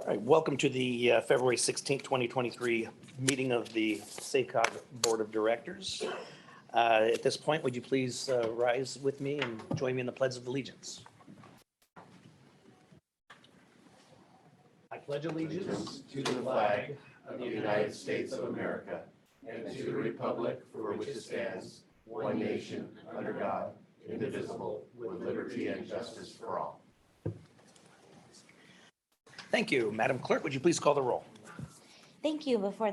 All right, welcome to the February 16th, 2023 meeting of the SACOG Board of Directors. At this point, would you please rise with me and join me in the Pledge of Allegiance? I pledge allegiance To the flag of the United States of America and to the republic for which it stands, one nation, under God, indivisible, with liberty and justice for all. Thank you. Madam Clerk, would you please call the roll? Thank you. Before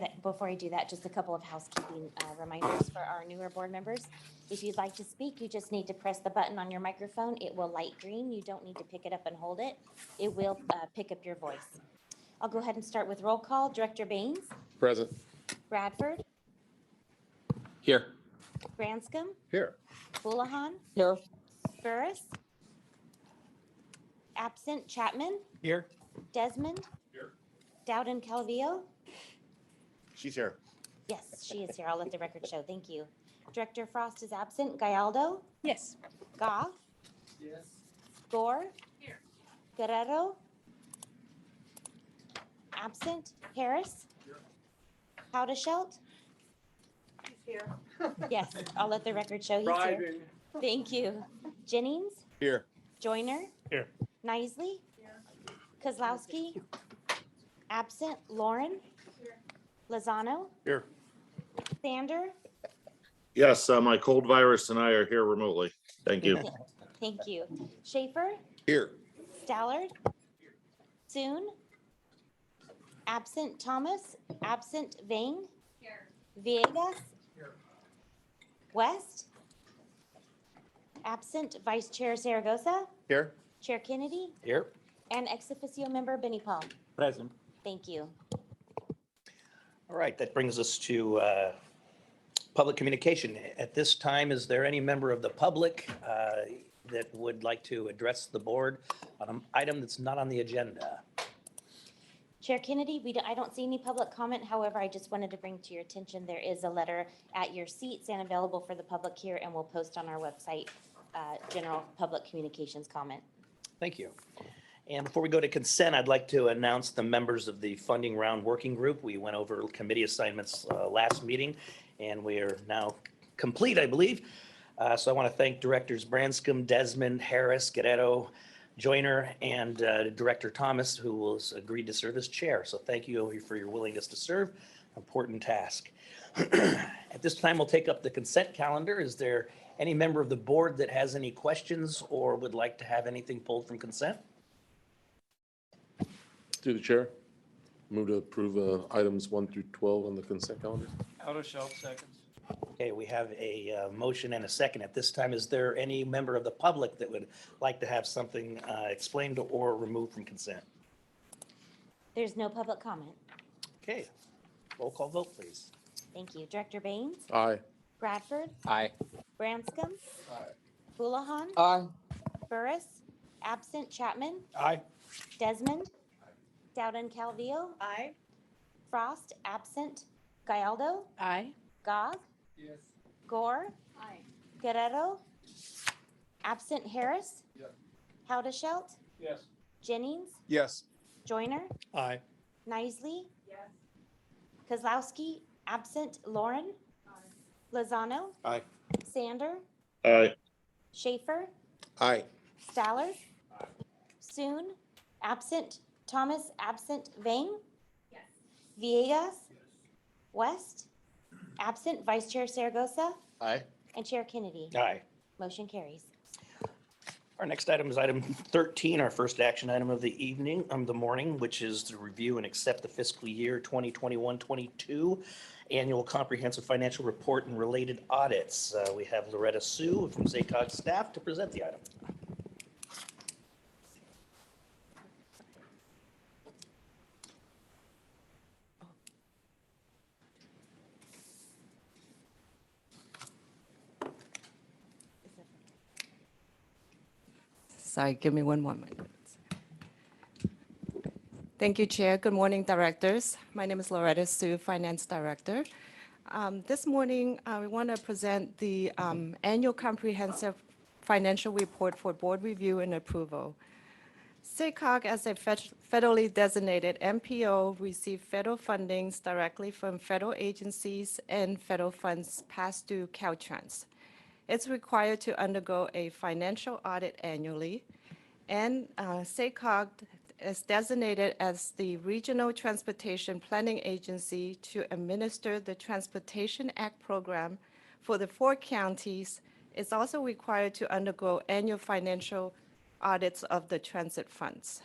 I do that, just a couple of housekeeping reminders for our newer board members. If you'd like to speak, you just need to press the button on your microphone. It will light green. You don't need to pick it up and hold it. It will pick up your voice. I'll go ahead and start with roll call. Director Baines, Present. Bradford, Here. Branscombe, Here. Houlihan, Here. Burris, absent Chapman, Here. Desmond, Dowden Calvillo. She's here. Yes, she is here. I'll let the record show. Thank you. Director Frost is absent. Gallardo, Yes. Goff, Yes. Gore, Guerrero, absent. Harris, Howdeshelt. He's here. Yes, I'll let the record show he's here. Thank you. Jennings, Here. Joyner, Here. Nisley, Kozlowski, absent. Lauren, Lozano, Here. Sander. Yes, my cold virus and I are here remotely. Thank you. Thank you. Schaefer, Here. Stallard, Soon, absent. Thomas, absent. Vang, Villegas, West, absent. Vice Chair Zaragoza, Here. Chair Kennedy, Here. and ex officio member Benny Paul. Present. Thank you. All right, that brings us to public communication. At this time, is there any member of the public that would like to address the board on an item that's not on the agenda? Chair Kennedy, I don't see any public comment. However, I just wanted to bring to your attention, there is a letter at your seats and available for the public here, and we'll post on our website, general public communications comment. Thank you. And before we go to consent, I'd like to announce the members of the Funding Round Working Group. We went over committee assignments last meeting, and we are now complete, I believe. So I want to thank Directors Branscombe, Desmond, Harris, Guerrero, Joyner, and Director Thomas, who was agreed to serve as chair. So thank you for your willingness to serve. Important task. At this time, we'll take up the consent calendar. Is there any member of the board that has any questions or would like to have anything pulled from consent? Through the chair. Move to approve items 1 through 12 on the consent calendar. Out of shelf seconds. Okay, we have a motion and a second. At this time, is there any member of the public that would like to have something explained or removed from consent? There's no public comment. Okay, roll call vote, please. Thank you. Director Baines, Aye. Bradford, Aye. Branscombe, Houlihan, Aye. Burris, absent. Chapman, Aye. Desmond, Dowden Calvillo, Aye. Frost, absent. Gallardo, Aye. Goff, Yes. Gore, Aye. Guerrero, absent. Harris, Howdeshelt, Yes. Jennings, Yes. Joyner, Aye. Nisley, Yes. Kozlowski, absent. Lauren, Lozano, Aye. Sander, Aye. Schaefer, Aye. Stallard, Soon, absent. Thomas, absent. Vang, Villegas, West, absent. Vice Chair Zaragoza, Aye. and Chair Kennedy. Aye. Motion carries. Our next item is item 13, our first action item of the evening, the morning, which is to review and accept the fiscal year 2021-22 annual comprehensive financial report and related audits. We have Loretta Sue from SACOG staff to present the item. Sorry, give me one moment. Thank you, Chair. Good morning, directors. My name is Loretta Sue, Finance Director. This morning, we want to present the annual comprehensive financial report for board review and approval. SACOG, as a federally designated MPO, receive federal fundings directly from federal agencies and federal funds passed through Caltrans. It's required to undergo a financial audit annually, and SACOG is designated as the Regional Transportation Planning Agency to administer the Transportation Act program for the 4 counties. It's also required to undergo annual financial audits of the transit funds.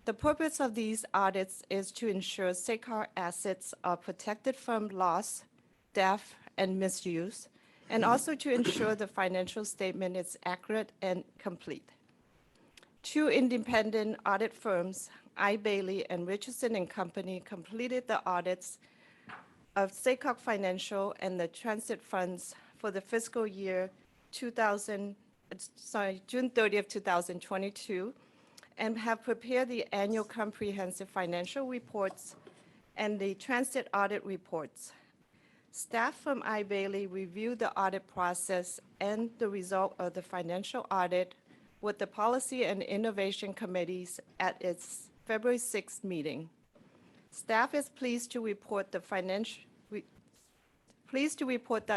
The purpose of these audits is to ensure SACOG assets are protected from loss, theft, and misuse, and also to ensure the financial statement is accurate and complete. 2 independent audit firms, I. Bailey and Richardson and Company, completed the audits of SACOG Financial and the transit funds for the fiscal year June 30th, 2022, and have prepared the annual comprehensive financial reports and the transit audit reports. Staff from I. Bailey reviewed the audit process and the result of the financial audit with the Policy and Innovation Committees at its February 6th meeting. Staff is pleased to report that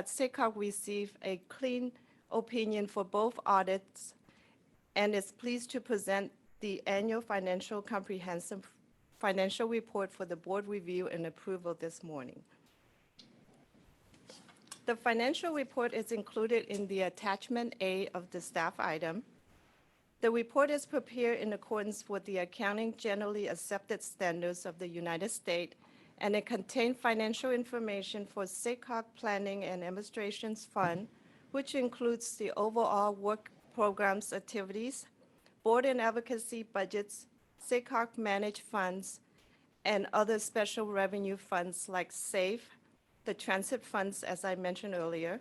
SACOG received a clean opinion for both audits and is pleased to present the annual comprehensive financial report for the board review and approval this morning. The financial report is included in the attachment A of the staff item. The report is prepared in accordance with the Accounting Generally Accepted Standards of the United States, and it contains financial information for SACOG Planning and Administration's Fund, which includes the overall work programs activities, board and advocacy budgets, SACOG managed funds, and other special revenue funds like SAFE, the transit funds, as I mentioned earlier.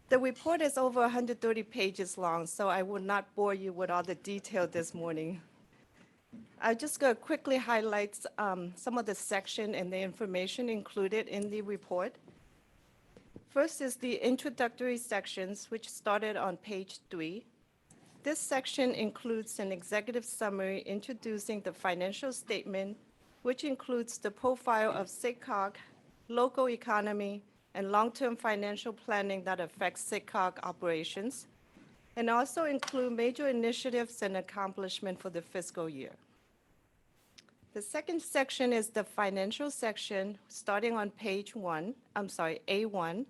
The report is over 130 pages long, so I will not bore you with all the detail this morning. I'm just going to quickly highlight some of the section and the information included in the report. First is the introductory sections, which started on page 3. This section includes an executive summary introducing the financial statement, which includes the profile of SACOG, local economy, and long-term financial planning that affects SACOG operations, and also include major initiatives and accomplishment for the fiscal year. The second section is the financial section, starting on page A1.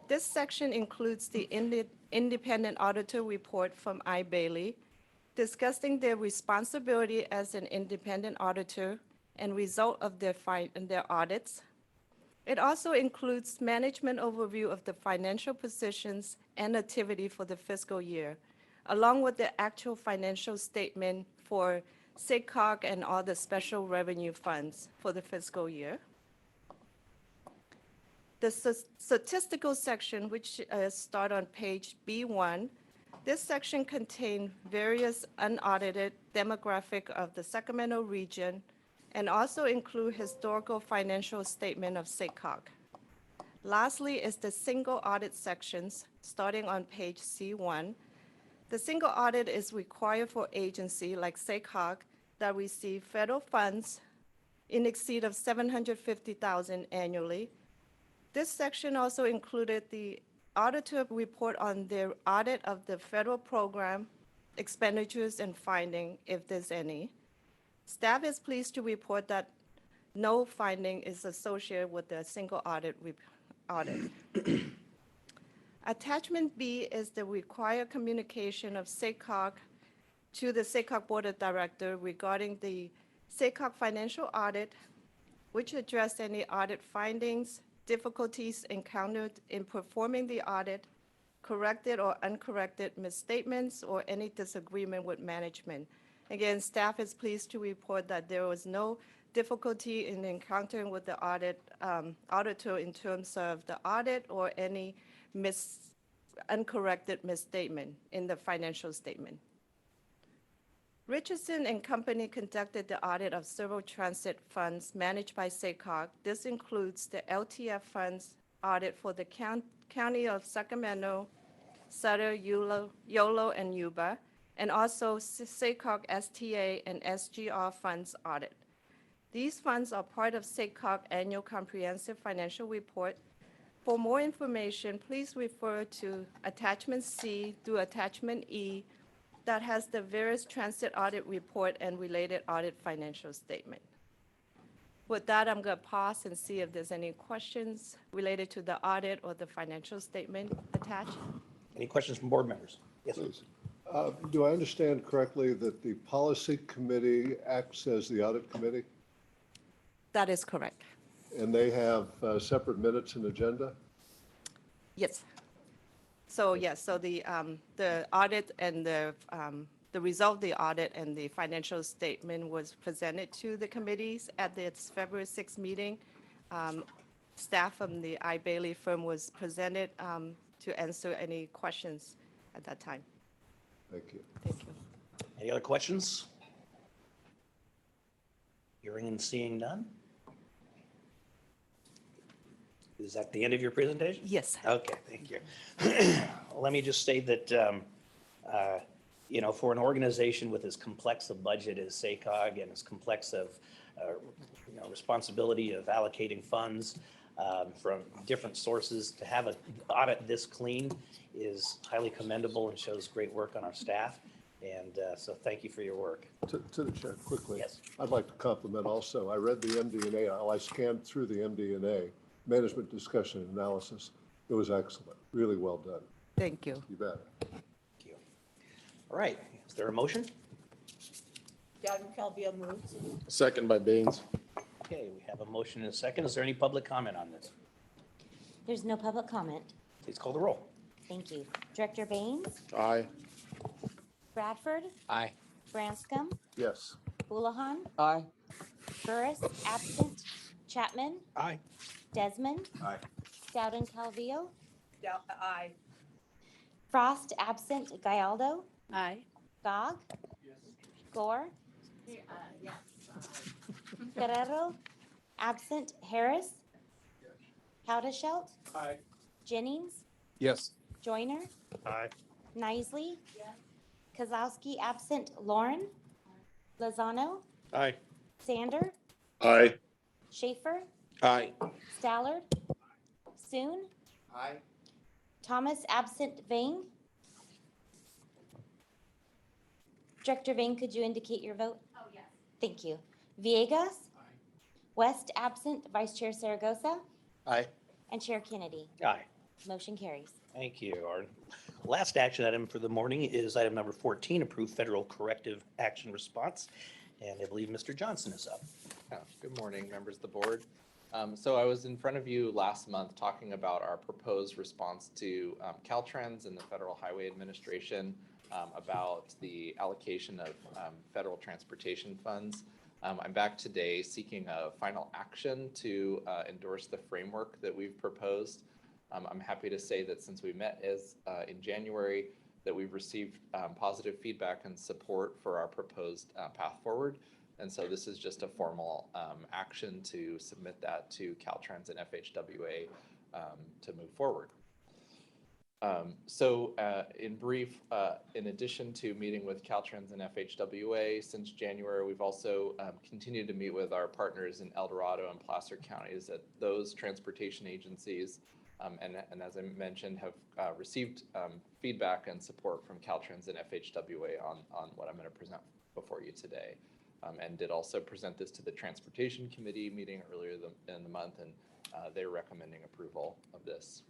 This section includes the independent auditor report from I. Bailey, discussing their responsibility as an independent auditor and result of their audits. It also includes management overview of the financial positions and activity for the fiscal year, along with the actual financial statement for SACOG and all the special revenue funds for the fiscal year. The statistical section, which start on page B1, this section contains various unaudited demographic of the Sacramento region and also include historical financial statement of SACOG. Lastly is the single audit sections, starting on page C1. The single audit is required for agency like SACOG that receive federal funds in exceed of $750,000 annually. This section also included the auditor report on their audit of the federal program, expenditures and finding, if there's any. Staff is pleased to report that no finding is associated with the single audit. Attachment B is the required communication of SACOG to the SACOG Board of Directors regarding the SACOG financial audit, which address any audit findings, difficulties encountered in performing the audit, corrected or uncorrected misstatements, or any disagreement with management. Again, staff is pleased to report that there was no difficulty in encountering with the auditor in terms of the audit or any uncorrected misstatement in the financial statement. Richardson and Company conducted the audit of several transit funds managed by SACOG. This includes the LTF funds audit for the County of Sacramento, Sutter, Yolo, and Yuba, and also SACOG STA and SGR funds audit. These funds are part of SACOG Annual Comprehensive Financial Report. For more information, please refer to Attachment C through Attachment E that has the various transit audit report and related audit financial statement. With that, I'm going to pause and see if there's any questions related to the audit or the financial statement attached. Any questions from board members? Yes, Please. Do I understand correctly that the policy committee acts as the audit committee? That is correct. And they have separate minutes and agenda? Yes. So yes, so the audit and the result of the audit and the financial statement was presented to the committees at its February 6th meeting. Staff from the I. Bailey firm was presented to answer any questions at that time. Thank you. Thank you. any other questions? Hearing and seeing none? Is that the end of your presentation? Yes. Okay, thank you. Let me just say that, for an organization with as complex a budget as SACOG and as complex of, responsibility of allocating funds from different sources, to have an audit this clean is highly commendable and shows great work on our staff. And so thank you for your work. To the chair, quickly. Yes. I'd like to compliment also. I read the MD&A. I scanned through the MD&A, management discussion and analysis. It was excellent. Really well done. Thank you. You bet. Thank you. All right, is there a motion? Gavin Calvillo moves. Second by Baines. Okay, we have a motion and a second. Is there any public comment on this? There's no public comment. Please call the roll. Thank you. Director Baines, Aye. Bradford, Aye. Branscombe, Yes. Houlihan, Aye. Burris, absent, Chapman, Aye. Desmond, Aye. Dowden Calvillo, Aye. Frost, absent, Gallardo, Aye. Gog, Gore, Guerrero, absent, Harris, Howdeshelt, Aye. Jennings, Yes. Joyner, Aye. Nisley, Kozlowski, absent, Lauren, Lozano, Aye. Sander, Aye. Schaefer, Aye. Stallard, Soon, Aye. Thomas, absent, Vang. Director Vang, could you indicate your vote? Oh, yes. Thank you. Villegas? West, absent, Vice Chair Saragosa, Aye. and Chair Kennedy. Aye. Motion carries. Thank you. Our last action item for the morning is item number 14, approve federal corrective action response. And I believe Mr. Johnson is up. Good morning, members of the board. So I was in front of you last month talking about our proposed response to Caltrans and the Federal Highway Administration about the allocation of federal transportation funds. I'm back today seeking a final action to endorse the framework that we've proposed. I'm happy to say that since we met in January, that we've received positive feedback and support for our proposed path forward. And so this is just a formal action to submit that to Caltrans and FHWA to move forward. In brief, in addition to meeting with Caltrans and FHWA since January, we've also continued to meet with our partners in El Dorado and Placer counties at those transportation agencies. And as I mentioned, have received feedback and support from Caltrans and FHWA on what I'm going to present before you today. And did also present this to the Transportation Committee meeting earlier in the month, and they're recommending approval of this.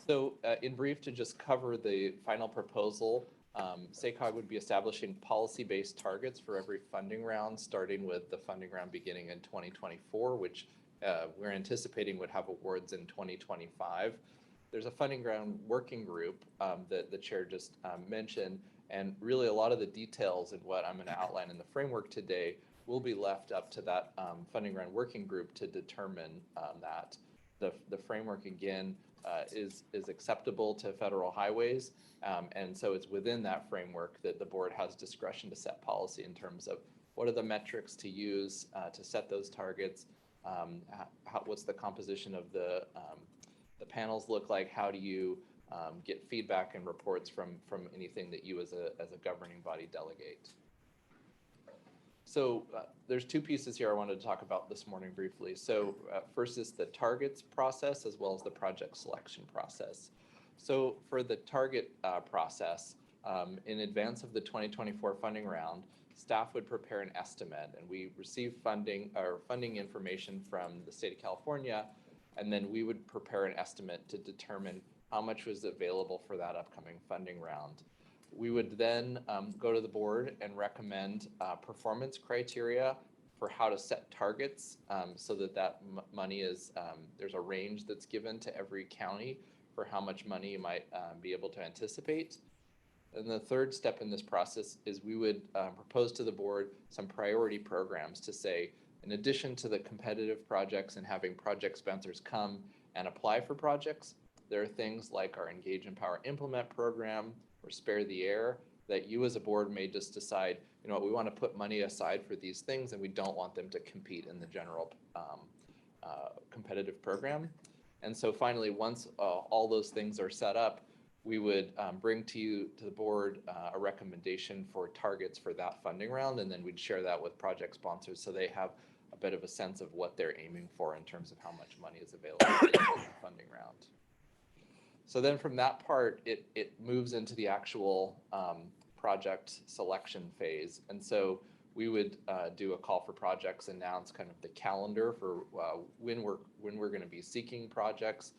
So in brief, to just cover the final proposal, SACOG would be establishing policy-based targets for every funding round, starting with the funding round beginning in 2024, which we're anticipating would have awards in 2025. There's a funding round working group that the chair just mentioned, and really a lot of the details in what I'm going to outline in the framework today will be left up to that funding round working group to determine that. The framework, again, is acceptable to federal highways, and so it's within that framework that the board has discretion to set policy in terms of what are the metrics to use to set those targets, what's the composition of the panels look like, how do you get feedback and reports from anything that you as a governing body delegate. So there's two pieces here I wanted to talk about this morning briefly. So first is the targets process as well as the project selection process. So for the target process, in advance of the 2024 funding round, staff would prepare an estimate, and we receive funding information from the state of California, and then we would prepare an estimate to determine how much was available for that upcoming funding round. We would then go to the board and recommend performance criteria for how to set targets so that money is, there's a range that's given to every county for how much money you might be able to anticipate. And the third step in this process is we would propose to the board some priority programs to say, in addition to the competitive projects and having project sponsors come and apply for projects, there are things like our Engage, Empower, Implement program or Spare the Air that you as a board may just decide, you know what, we want to put money aside for these things and we don't want them to compete in the general competitive program. And so finally, once all those things are set up, we would bring to the board a recommendation for targets for that funding round, and then we'd share that with project sponsors so they have a bit of a sense of what they're aiming for in terms of how much money is available for the funding round. So then from that part, it moves into the actual project selection phase. And so we would do a call for projects, announce kind of the calendar for when we're going to be seeking projects,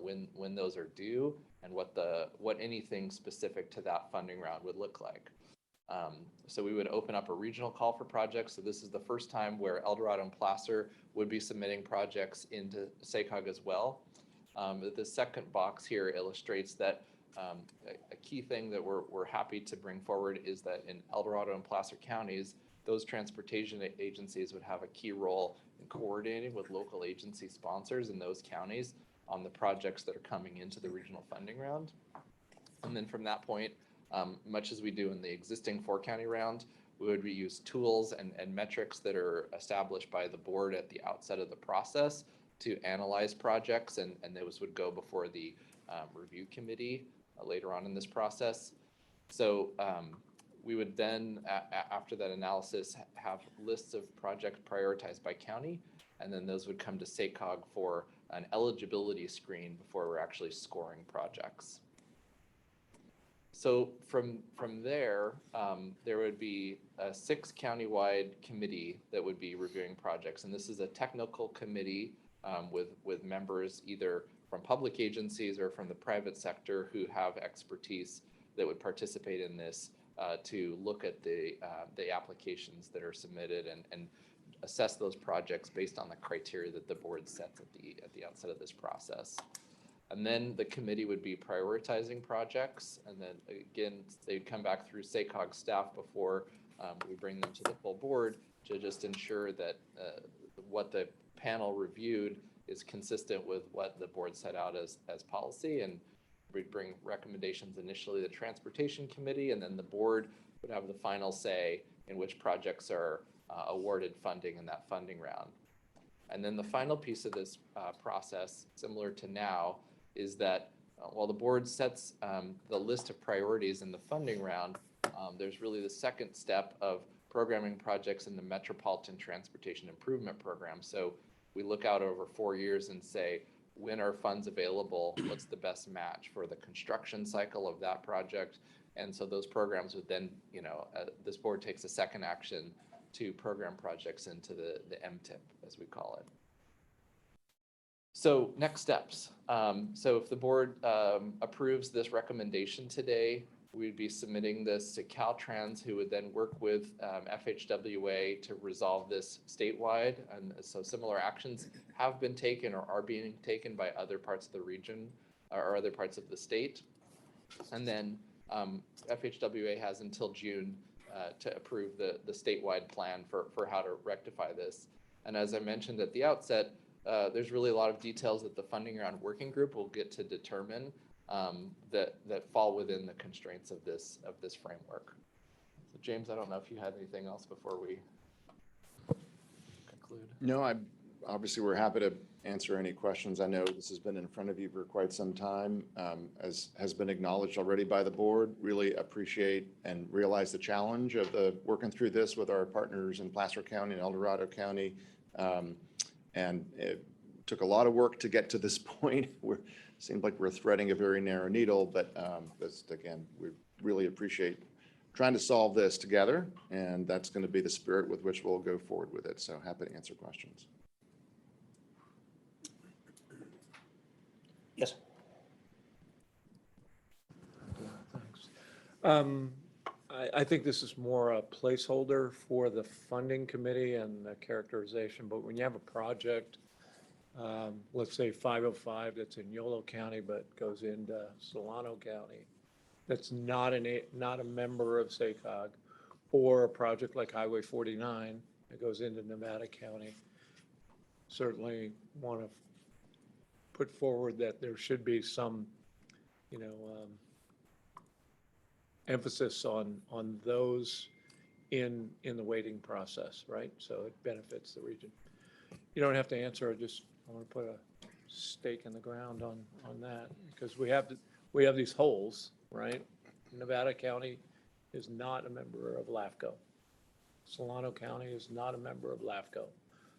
when those are due, and what anything specific to that funding round would look like. So we would open up a regional call for projects. So this is the first time where El Dorado and Placer would be submitting projects into SACOG as well. The second box here illustrates that a key thing that we're happy to bring forward is that in El Dorado and Placer counties, those transportation agencies would have a key role in coordinating with local agency sponsors in those counties on the projects that are coming into the regional funding round. And then from that point, much as we do in the existing 4-county round, we would use tools and metrics that are established by the board at the outset of the process to analyze projects, and those would go before the review committee later on in this process. So we would then, after that analysis, have lists of projects prioritized by county, and then those would come to SACOG for an eligibility screen before we're actually scoring projects. So from there, there would be a 6 countywide committee that would be reviewing projects, and this is a technical committee with members either from public agencies or from the private sector who have expertise that would participate in this to look at the applications that are submitted and assess those projects based on the criteria that the board sets at the outset of this process. And then the committee would be prioritizing projects, and then again, they'd come back through SACOG staff before we bring them to the full board to just ensure that what the panel reviewed is consistent with what the board set out as policy, and we'd bring recommendations initially to the transportation committee, and then the board would have the final say in which projects are awarded funding in that funding round. And then the final piece of this process, similar to now, is that while the board sets the list of priorities in the funding round, there's really the second step of programming projects in the Metropolitan Transportation Improvement Program. So we look out over 4 years and say, when are funds available? What's the best match for the construction cycle of that project? And so those programs would then, this board takes a second action to program projects into the MTIP, as we call it. So next steps. So if the board approves this recommendation today, we'd be submitting this to Caltrans, who would then work with FHWA to resolve this statewide. And so similar actions have been taken or are being taken by other parts of the region or other parts of the state. And then FHWA has until June to approve the statewide plan for how to rectify this. And as I mentioned at the outset, there's really a lot of details that the funding round working group will get to determine that fall within the constraints of this framework. So James, I don't know if you had anything else before we conclude. No, obviously, we're happy to answer any questions. I know this has been in front of you for quite some time. As has been acknowledged already by the board, really appreciate and realize the challenge of working through this with our partners in Placer County and El Dorado County. And it took a lot of work to get to this point. Seemed like we're threading a very narrow needle, but just again, we really appreciate trying to solve this together, and that's going to be the spirit with which we'll go forward with it. So happy to answer questions. Yes. Thanks. I think this is more a placeholder for the funding committee and the characterization, but when you have a project, let's say 505 that's in Yolo County but goes into Solano County, that's not a member of SACOG, or a project like Highway 49 that goes into Nevada County, certainly want to put forward that there should be some, emphasis on those in the waiting process, right? So it benefits the region. You don't have to answer, I want to put a stake in the ground on that, because we have these holes, right? Nevada County is not a member of LAFCO. Solano County is not a member of LAFCO.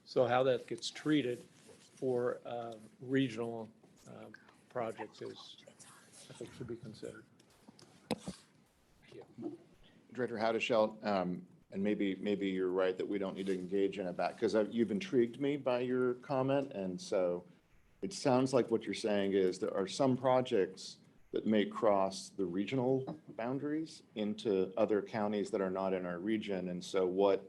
So how that gets treated for regional projects I think, should be considered. Director Howdeshelt, and maybe you're right that we don't need to engage in it back, because you've intrigued me by your comment. And so it sounds like what you're saying is there are some projects that may cross the regional boundaries into other counties that are not in our region. And so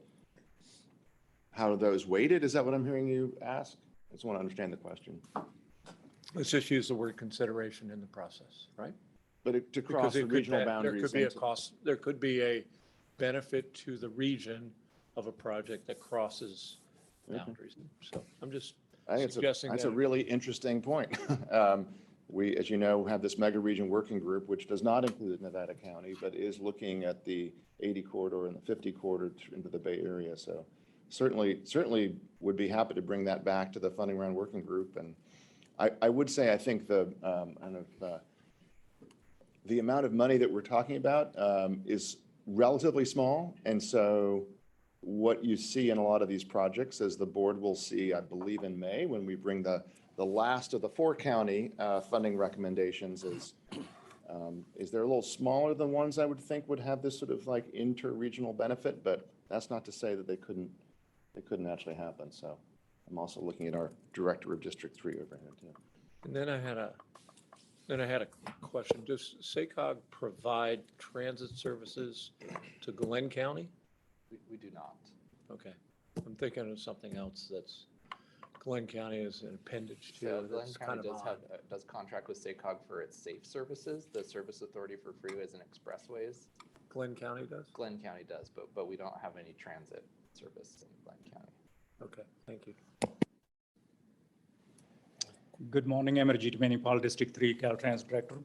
how are those weighted? Is that what I'm hearing you ask? I just want to understand the question. Let's just use the word consideration in the process, right? But to cross the regional boundaries. There could be a benefit to the region of a project that crosses boundaries. So I'm just suggesting that's a really interesting point. We, as you know, have this mega region working group, which does not include Nevada County, but is looking at the 80 corridor and the 50 corridor into the Bay Area. So certainly would be happy to bring that back to the funding round working group. And I would say, I think the amount of money that we're talking about is relatively small. And so what you see in a lot of these projects, as the board will see, I believe in May, when we bring the last of the 4 county funding recommendations, is they're a little smaller than ones I would think would have this sort of like inter-regional benefit, but that's not to say that they couldn't actually happen. So I'm also looking at our director of District 3 over here too. And then I had a question. Does SACOG provide transit services to Glenn County? We do not. Okay. I'm thinking of something else that's Glenn County is an appendage to. So Glenn that's County kind of does contract with SACOG for its safe services, the Service Authority for Freeways and Expressways. Glenn County does? Glenn County does, but we don't have any transit service in Glenn County. Okay, thank you. Good morning, Amarjeet Manipal, District 3 Caltrans Director.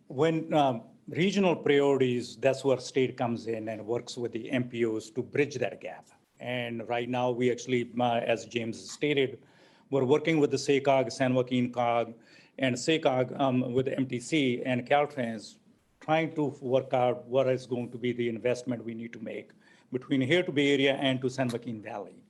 When regional priorities, that's where state comes in and works with the MPOs to bridge that gap. And right now, we actually, as James stated, we're working with the SACOG, San Joaquin COG, and SACOG with the MTC and Caltrans, trying to work out what is going to be the investment we need to make between here to Bay Area and to San Joaquin Valley.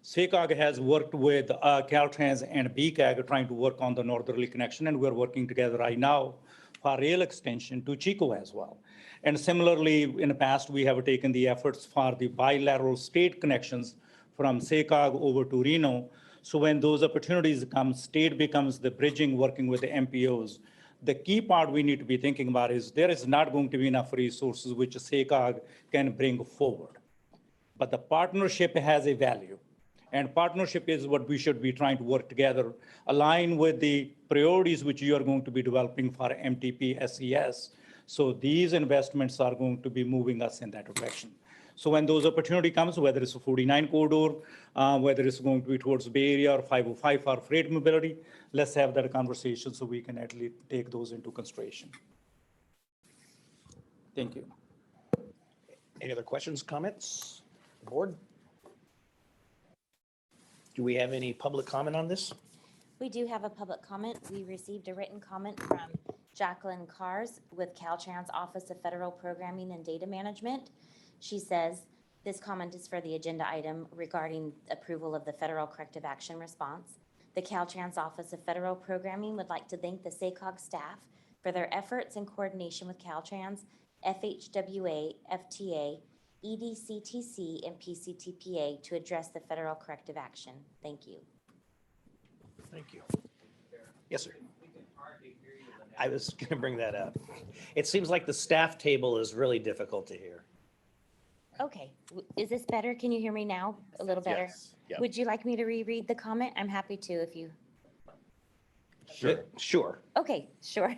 SACOG has worked with Caltrans and BCAG trying to work on the northerly connection, and we're working together right now for rail extension to Chico as well. And similarly, in the past, we have taken the efforts for the bilateral state connections from SACOG over to Reno. So when those opportunities come, state becomes the bridging, working with the MPOs. The key part we need to be thinking about is there is not going to be enough resources which SACOG can bring forward. But the partnership has a value. And partnership is what we should be trying to work together, align with the priorities which you are going to be developing for MTP SES. So these investments are going to be moving us in that direction. So when those opportunity comes, whether it's a 49 corridor, whether it's going to be towards Bay Area or 505 for freight mobility, let's have that conversation so we can at least take those into consideration. Thank you. Any other questions, comments? Board? Do we have any public comment on this? We do have a public comment. We received a written comment from Jacqueline Cars with Caltrans Office of Federal Programming and Data Management. She says, this comment is for the agenda item regarding approval of the federal corrective action response. The Caltrans Office of Federal Programming would like to thank the SACOG staff for their efforts in coordination with Caltrans, FHWA, FTA, EDCTC, and PCTPA to address the federal corrective action. Thank you. Thank you. Yes, sir. I was going to bring that up. It seems like the staff table is really difficult to hear. Okay, is this better? Can you hear me now? A little better? Yes. Yeah. Would you like me to reread the comment? I'm happy to if you, Sure. okay, sure.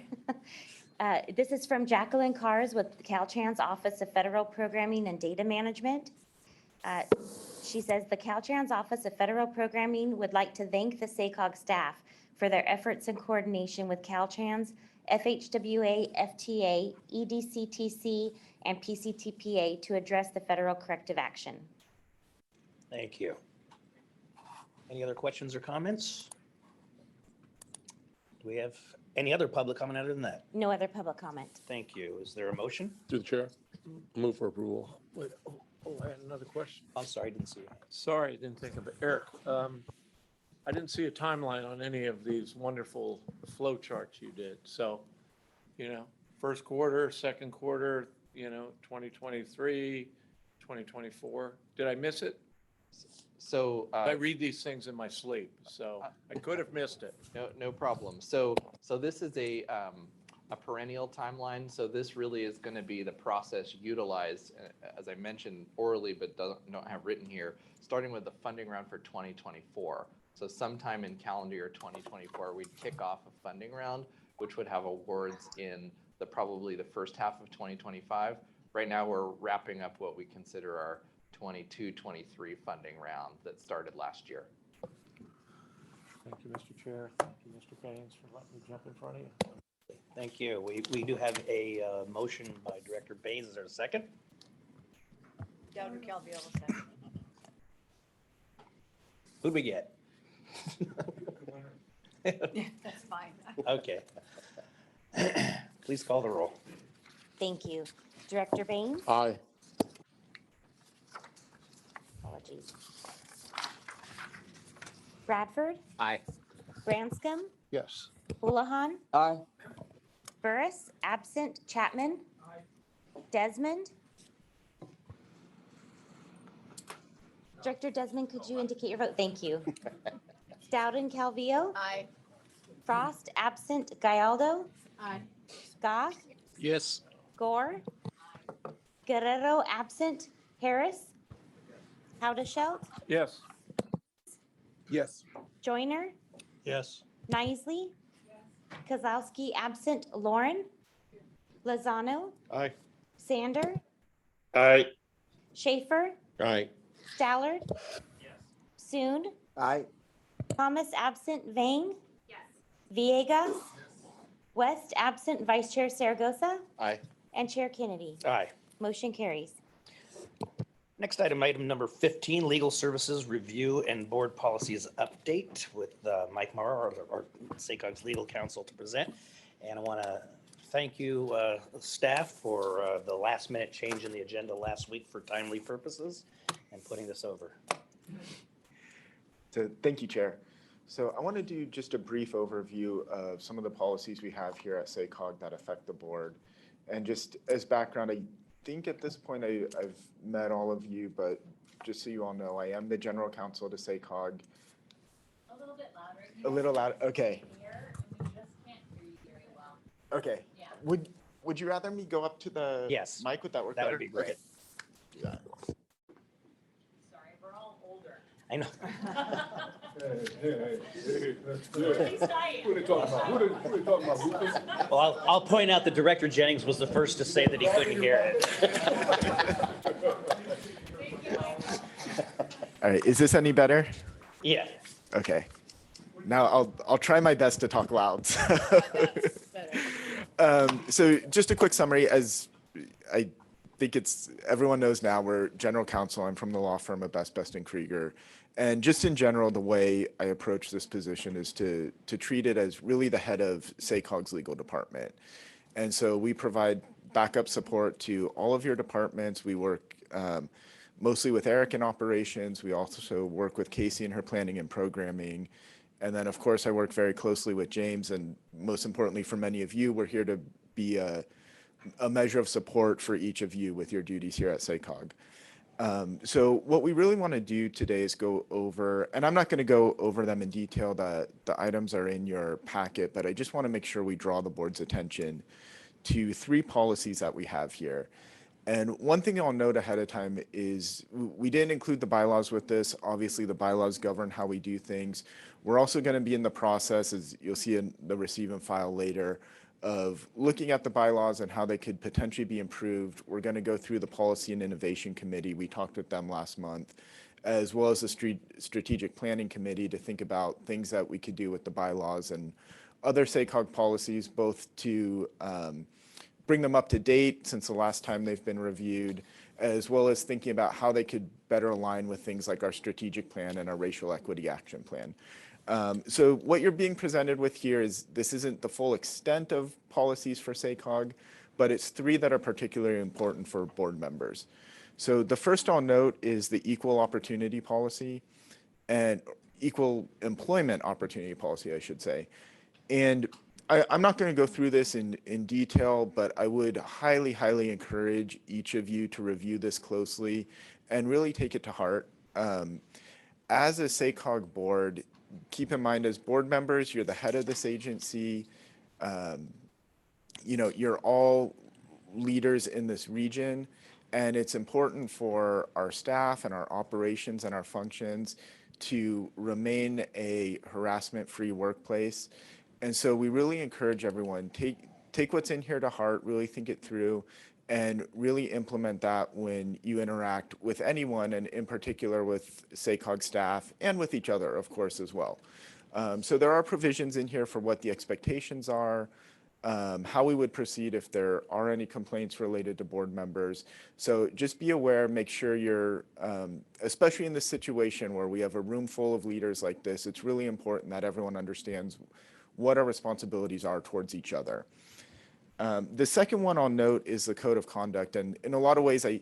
This is from Jacqueline Cars with Caltrans Office of Federal Programming and Data Management. She says, the Caltrans Office of Federal Programming would like to thank the SACOG staff for their efforts in coordination with Caltrans, FHWA, FTA, EDCTC, and PCTPA to address the federal corrective action. Thank you. Any other questions or comments? Do we have any other public comment other than that? No other public comment. Thank you. Is there a motion? Through the chair, move for approval. Wait, I had another question. I'm sorry, I didn't see it. Sorry, I didn't think of it. Eric, I didn't see a timeline on any of these wonderful flow charts you did. So, first quarter, second quarter, 2023, 2024. Did I miss it? So, I read these things in my sleep, so I could have missed it. no problem. So this is a perennial timeline. So this really is going to be the process utilized, as I mentioned orally, but don't have written here, starting with the funding round for 2024. So sometime in calendar year 2024, we'd kick off a funding round, which would have awards in probably the first half of 2025. Right now, we're wrapping up what we consider our 22-23 funding round that started last year. Thank you, Mr. Chair. Thank you, Mr. Baines, for letting me jump in front of you. Thank you. We do have a motion by Director Baines. Is there a second? Dowden Calvi will second. Who'd we get? That's fine. Okay. Please call the roll. Thank you. Director Baines? Aye. Apologies. Bradford? Aye. Branscombe? Yes. Houlihan? Aye. Burris? Absent. Chapman? Desmond? Director Desmond, could you indicate your vote? Thank you. Dowden Calvillo? Aye. Frost? Absent. Gallardo? Aye. Goff? Yes. Gore? Guerrero? Absent. Harris? Howdeshelt? Yes. Yes. Joyner? Yes. Nisley? Kozlowski? Absent. Lauren? Lozano? Aye. Sander? Aye. Schaefer? Aye. Stallard? Soon? Aye. Thomas absent, Vang? Yes. Villegas? West absent, Vice Chair Saragosa? Aye. And Chair Kennedy. Aye. Motion carries. Next item number 15, Legal Services Review and Board Policies Update with Mike Morrow, our SACOG's legal counsel, to present. And I want to thank you, staff, for the last minute change in the agenda last week for timely purposes and putting this over. So thank you, Chair. So I want to do just a brief overview of some of the policies we have here at SACOG that affect the board. And just as background, I think at this point I've met all of you, but just so you all know, I am the general counsel to SACOG. A little bit louder. A little loud, okay. Here, and we just can't hear you very well. Okay. Yeah. Would you rather me go up to the Yes. mic? Would that work That better? would be great. Okay. Do that. Sorry, we're all older. I know. At least I am. Who are they talking about? Who are they talking about? Rufus? Well, I'll point out that Director Jennings was the first to say that he couldn't hear it. All right, is this any better? Yeah. Okay. Now I'll try my best to talk loud. So just a quick summary, as I think everyone knows now, we're general counsel. I'm from the law firm of Best and Krieger. And just in general, the way I approach this position is to treat it as really the head of SACOG's legal department. And so we provide backup support to all of your departments. We work mostly with Eric in operations. We also work with Casey in her planning and programming. And then, of course, I work very closely with James. And most importantly, for many of you, we're here to be a measure of support for each of you with your duties here at SACOG. So what we really want to do today is go over, and I'm not going to go over them in detail, the items are in your packet, but I just want to make sure we draw the board's attention to 3 policies that we have here. And one thing I'll note ahead of time is we didn't include the bylaws with this. Obviously, the bylaws govern how we do things. We're also going to be in the process, as you'll see in the receive and file later, of looking at the bylaws and how they could potentially be improved. We're going to go through the Policy and Innovation Committee. We talked with them last month, as well as the Strategic Planning Committee to think about things that we could do with the bylaws and other SACOG policies, both to bring them up to date since the last time they've been reviewed, as well as thinking about how they could better align with things like our strategic plan and our racial equity action plan. So what you're being presented with here is, this isn't the full extent of policies for SACOG, but it's 3 that are particularly important for board members. So the first I'll note is the equal opportunity policy, and equal employment opportunity policy, I should say. And I'm not going to go through this in detail, but I would highly, highly encourage each of you to review this closely and really take it to heart. As a SACOG board, keep in mind, as board members, you're the head of this agency. You know, you're all leaders in this region, and it's important for our staff and our operations and our functions to remain a harassment-free workplace. And so we really encourage everyone, take what's in here to heart, really think it through, and really implement that when you interact with anyone, and in particular with SACOG staff and with each other, of course, as well. So there are provisions in here for what the expectations are, how we would proceed if there are any complaints related to board members. So just be aware, make sure you're, especially in this situation where we have a room full of leaders like this, it's really important that everyone understands what our responsibilities are towards each other. The second one I'll note is the code of conduct. And in a lot of ways, I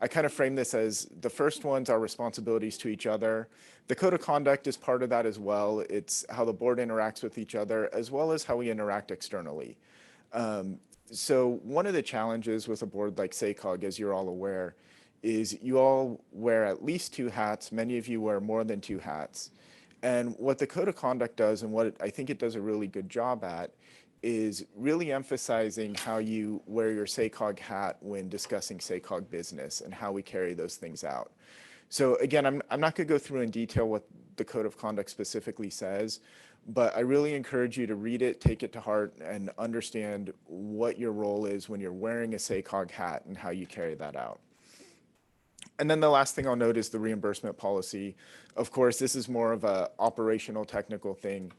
kind of frame this as the first one's our responsibilities to each other. The code of conduct is part of that as well. It's how the board interacts with each other, as well as how we interact externally. So one of the challenges with a board like SACOG, as you're all aware, is you all wear at least 2 hats. Many of you wear more than 2 hats. And what the code of conduct does, and what I think it does a really good job at, is really emphasizing how you wear your SACOG hat when discussing SACOG business and how we carry those things out. So again, I'm not going to go through in detail what the code of conduct specifically says, but I really encourage you to read it, take it to heart, and understand what your role is when you're wearing a SACOG hat and how you carry that out. And then the last thing I'll note is the reimbursement policy. Of course, this is more of a operational technical thing,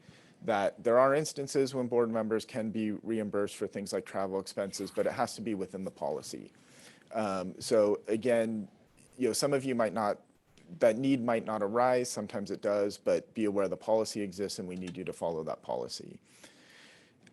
that there are instances when board members can be reimbursed for things like travel expenses, but it has to be within the policy. So again, you know, some of you might not, that need might not arise, sometimes it does, but be aware the policy exists and we need you to follow that policy.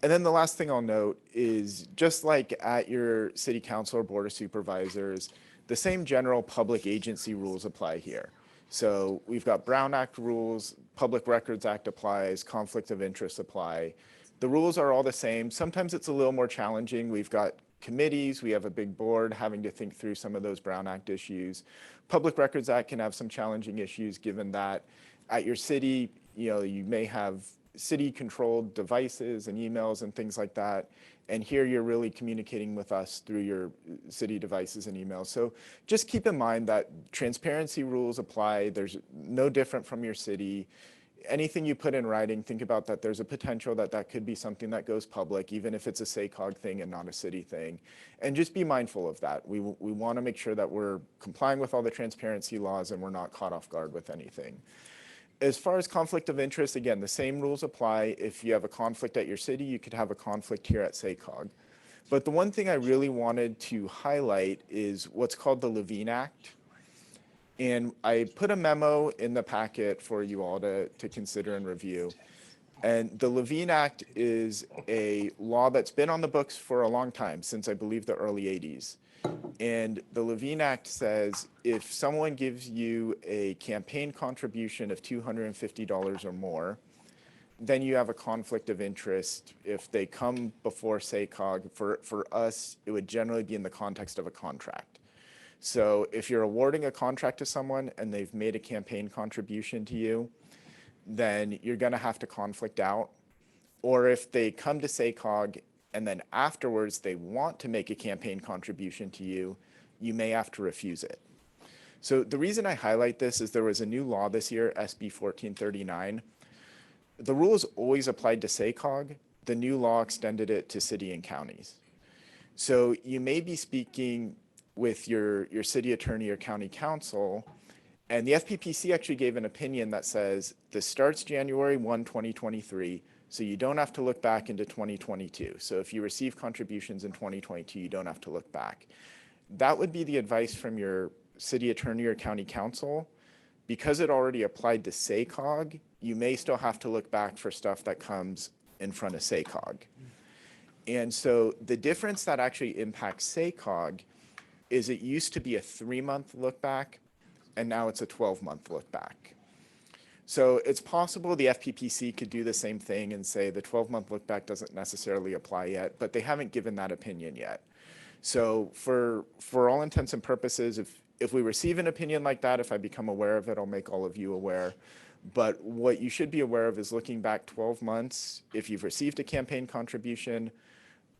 And then the last thing I'll note is, just like at your city council or board of supervisors, the same general public agency rules apply here. So we've got Brown Act rules, Public Records Act applies, conflict of interest apply. The rules are all the same. Sometimes it's a little more challenging. We've got committees, we have a big board having to think through some of those Brown Act issues. Public Records Act can have some challenging issues, given that at your city, you know, you may have city-controlled devices and emails and things like that. And here you're really communicating with us through your city devices and emails. So just keep in mind that transparency rules apply. There's no different from your city. Anything you put in writing, think about that there's a potential that that could be something that goes public, even if it's a SACOG thing and not a city thing. And just be mindful of that. We want to make sure that we're complying with all the transparency laws and we're not caught off guard with anything. As far as conflict of interest, again, the same rules apply. If you have a conflict at your city, you could have a conflict here at SACOG. But the one thing I really wanted to highlight is what's called the Levine Act. And I put a memo in the packet for you all to consider and review. And the Levine Act is a law that's been on the books for a long time, since I believe the early 80s. And the Levine Act says if someone gives you a campaign contribution of $250 or more, then you have a conflict of interest if they come before SACOG. For us, it would generally be in the context of a contract. So if you're awarding a contract to someone and they've made a campaign contribution to you, then you're going to have to conflict out. Or if they come to SACOG and then afterwards they want to make a campaign contribution to you, you may have to refuse it. So the reason I highlight this is there was a new law this year, SB 1439. The rules always applied to SACOG. The new law extended it to city and counties. So you may be speaking with your city attorney or county council, and the FPPC actually gave an opinion that says this starts January 1, 2023, so you don't have to look back into 2022. So if you receive contributions in 2022, you don't have to look back. That would be the advice from your city attorney or county council. Because it already applied to SACOG, you may still have to look back for stuff that comes in front of SACOG. And so the difference that actually impacts SACOG is it used to be a 3-month look back, and now it's a 12-month look back. So it's possible the FPPC could do the same thing and say the 12-month look back doesn't necessarily apply yet, but they haven't given that opinion yet. So for all intents and purposes, if we receive an opinion like that, if I become aware of it, I'll make all of you aware. But what you should be aware of is looking back 12 months, if you've received a campaign contribution,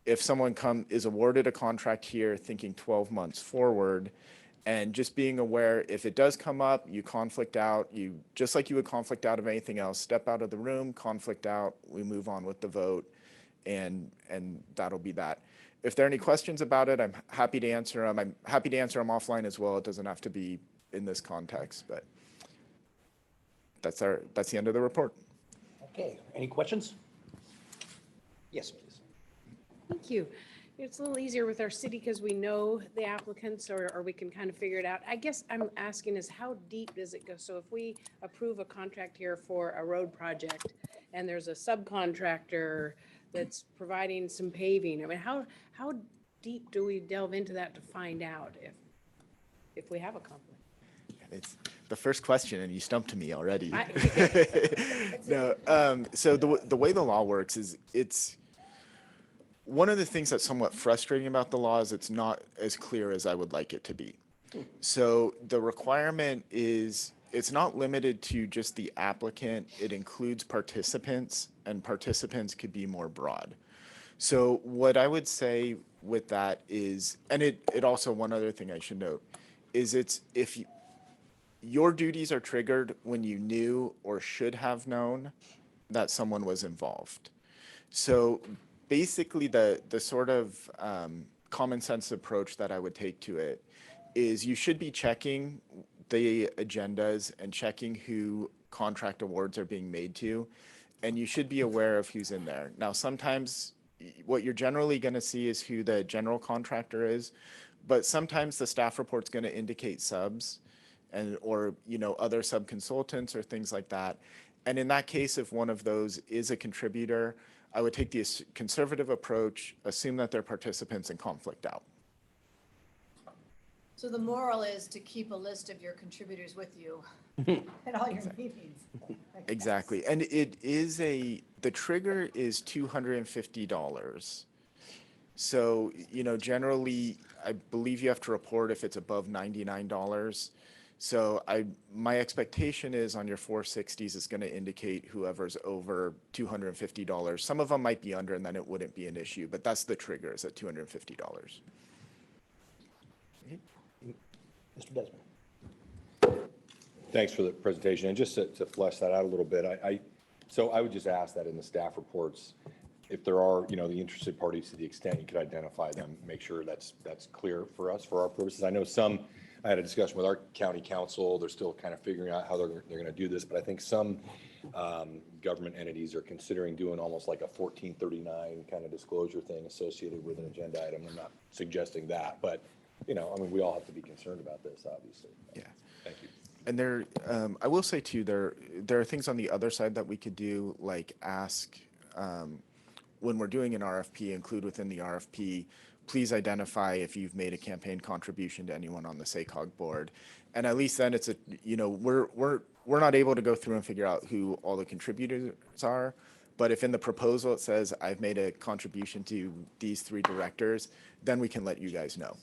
if someone is awarded a contract here, thinking 12 months forward, and just being aware, if it does come up, you conflict out, you just like you would conflict out of anything else, step out of the room, conflict out, we move on with the vote, and that'll be that. If there are any questions about it, I'm happy to answer them. I'm happy to answer them offline as well. It doesn't have to be in this context, but that's the end of the report. Okay, any questions? Yes, please. Thank you. It's a little easier with our city because we know the applicants or we can kind of figure it out. I guess I'm asking is how deep does it go? So if we approve a contract here for a road project and there's a subcontractor that's providing some paving, I mean, how deep do we delve into that to find out if we have a conflict? It's the first question, and you stumped me already. No, so the way the law works is it's one of the things that's somewhat frustrating about the law is it's not as clear as I would like it to be. So the requirement is it's not limited to just the applicant. It includes participants, and participants could be more broad. So what I would say with that is, and it also, one other thing I should note, is your duties are triggered when you knew or should have known that someone was involved. So basically the sort of common sense approach that I would take to it is you should be checking the agendas and checking who contract awards are being made to, and you should be aware of who's in there. Now, sometimes what you're generally going to see is who the general contractor is, but sometimes the staff report's going to indicate subs or other sub-consultants or things like that. And in that case, if one of those is a contributor, I would take the conservative approach, assume that they're participants, and conflict out. So the moral is to keep a list of your contributors with you at all your meetings. Exactly. And the trigger is $250. So, generally, I believe you have to report if it's above $99. So my expectation is on your 460s, it's going to indicate whoever's over $250. Some of them might be under, and then it wouldn't be an issue, but that's the trigger, is at $250. Mr. Desmond. Thanks for the presentation. And just to flesh that out a little bit, so I would just ask that in the staff reports, if there are, the interested parties, to the extent you could identify them, make sure that's clear for us, for our purposes. I know I had a discussion with our county council. They're still kind of figuring out how they're going to do this, but I think some government entities are considering doing almost like a 1439 kind of disclosure thing associated with an agenda item. I'm not suggesting that, but we all have to be concerned about this, obviously. Yeah. Thank you. And I will say too, there are things on the other side that we could do, like ask, when we're doing an RFP, include within the RFP, please identify if you've made a campaign contribution to anyone on the SACOG board. And at least then it's we're not able to go through and figure out who all the contributors are. But if in the proposal it says I've made a contribution to these 3 directors, then we can let you guys know.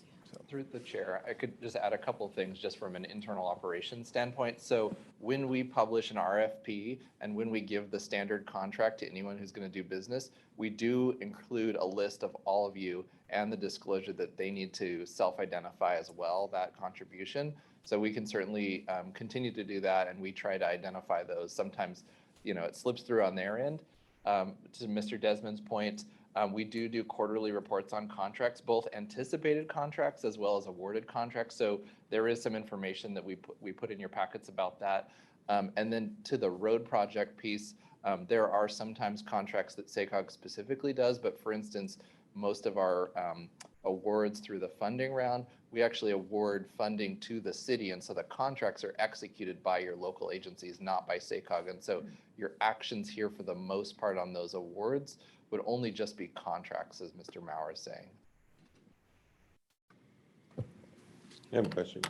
Through the chair, I could just add a couple of things just from an internal operations standpoint. So when we publish an RFP and when we give the standard contract to anyone who's going to do business, we do include a list of all of you and the disclosure that they need to self-identify as well, that contribution. So we can certainly continue to do that, and we try to identify those. Sometimes, it slips through on their end. To Mr. Desmond's point, we do quarterly reports on contracts, both anticipated contracts as well as awarded contracts. So there is some information that we put in your packets about that. And then to the road project piece, there are sometimes contracts that SACOG specifically does, but for instance, most of our awards through the funding round, we actually award funding to the city. And so the contracts are executed by your local agencies, not by SACOG. And so your actions here for the most part on those awards would only just be contracts, as Mr. Maurer is saying. I have a question.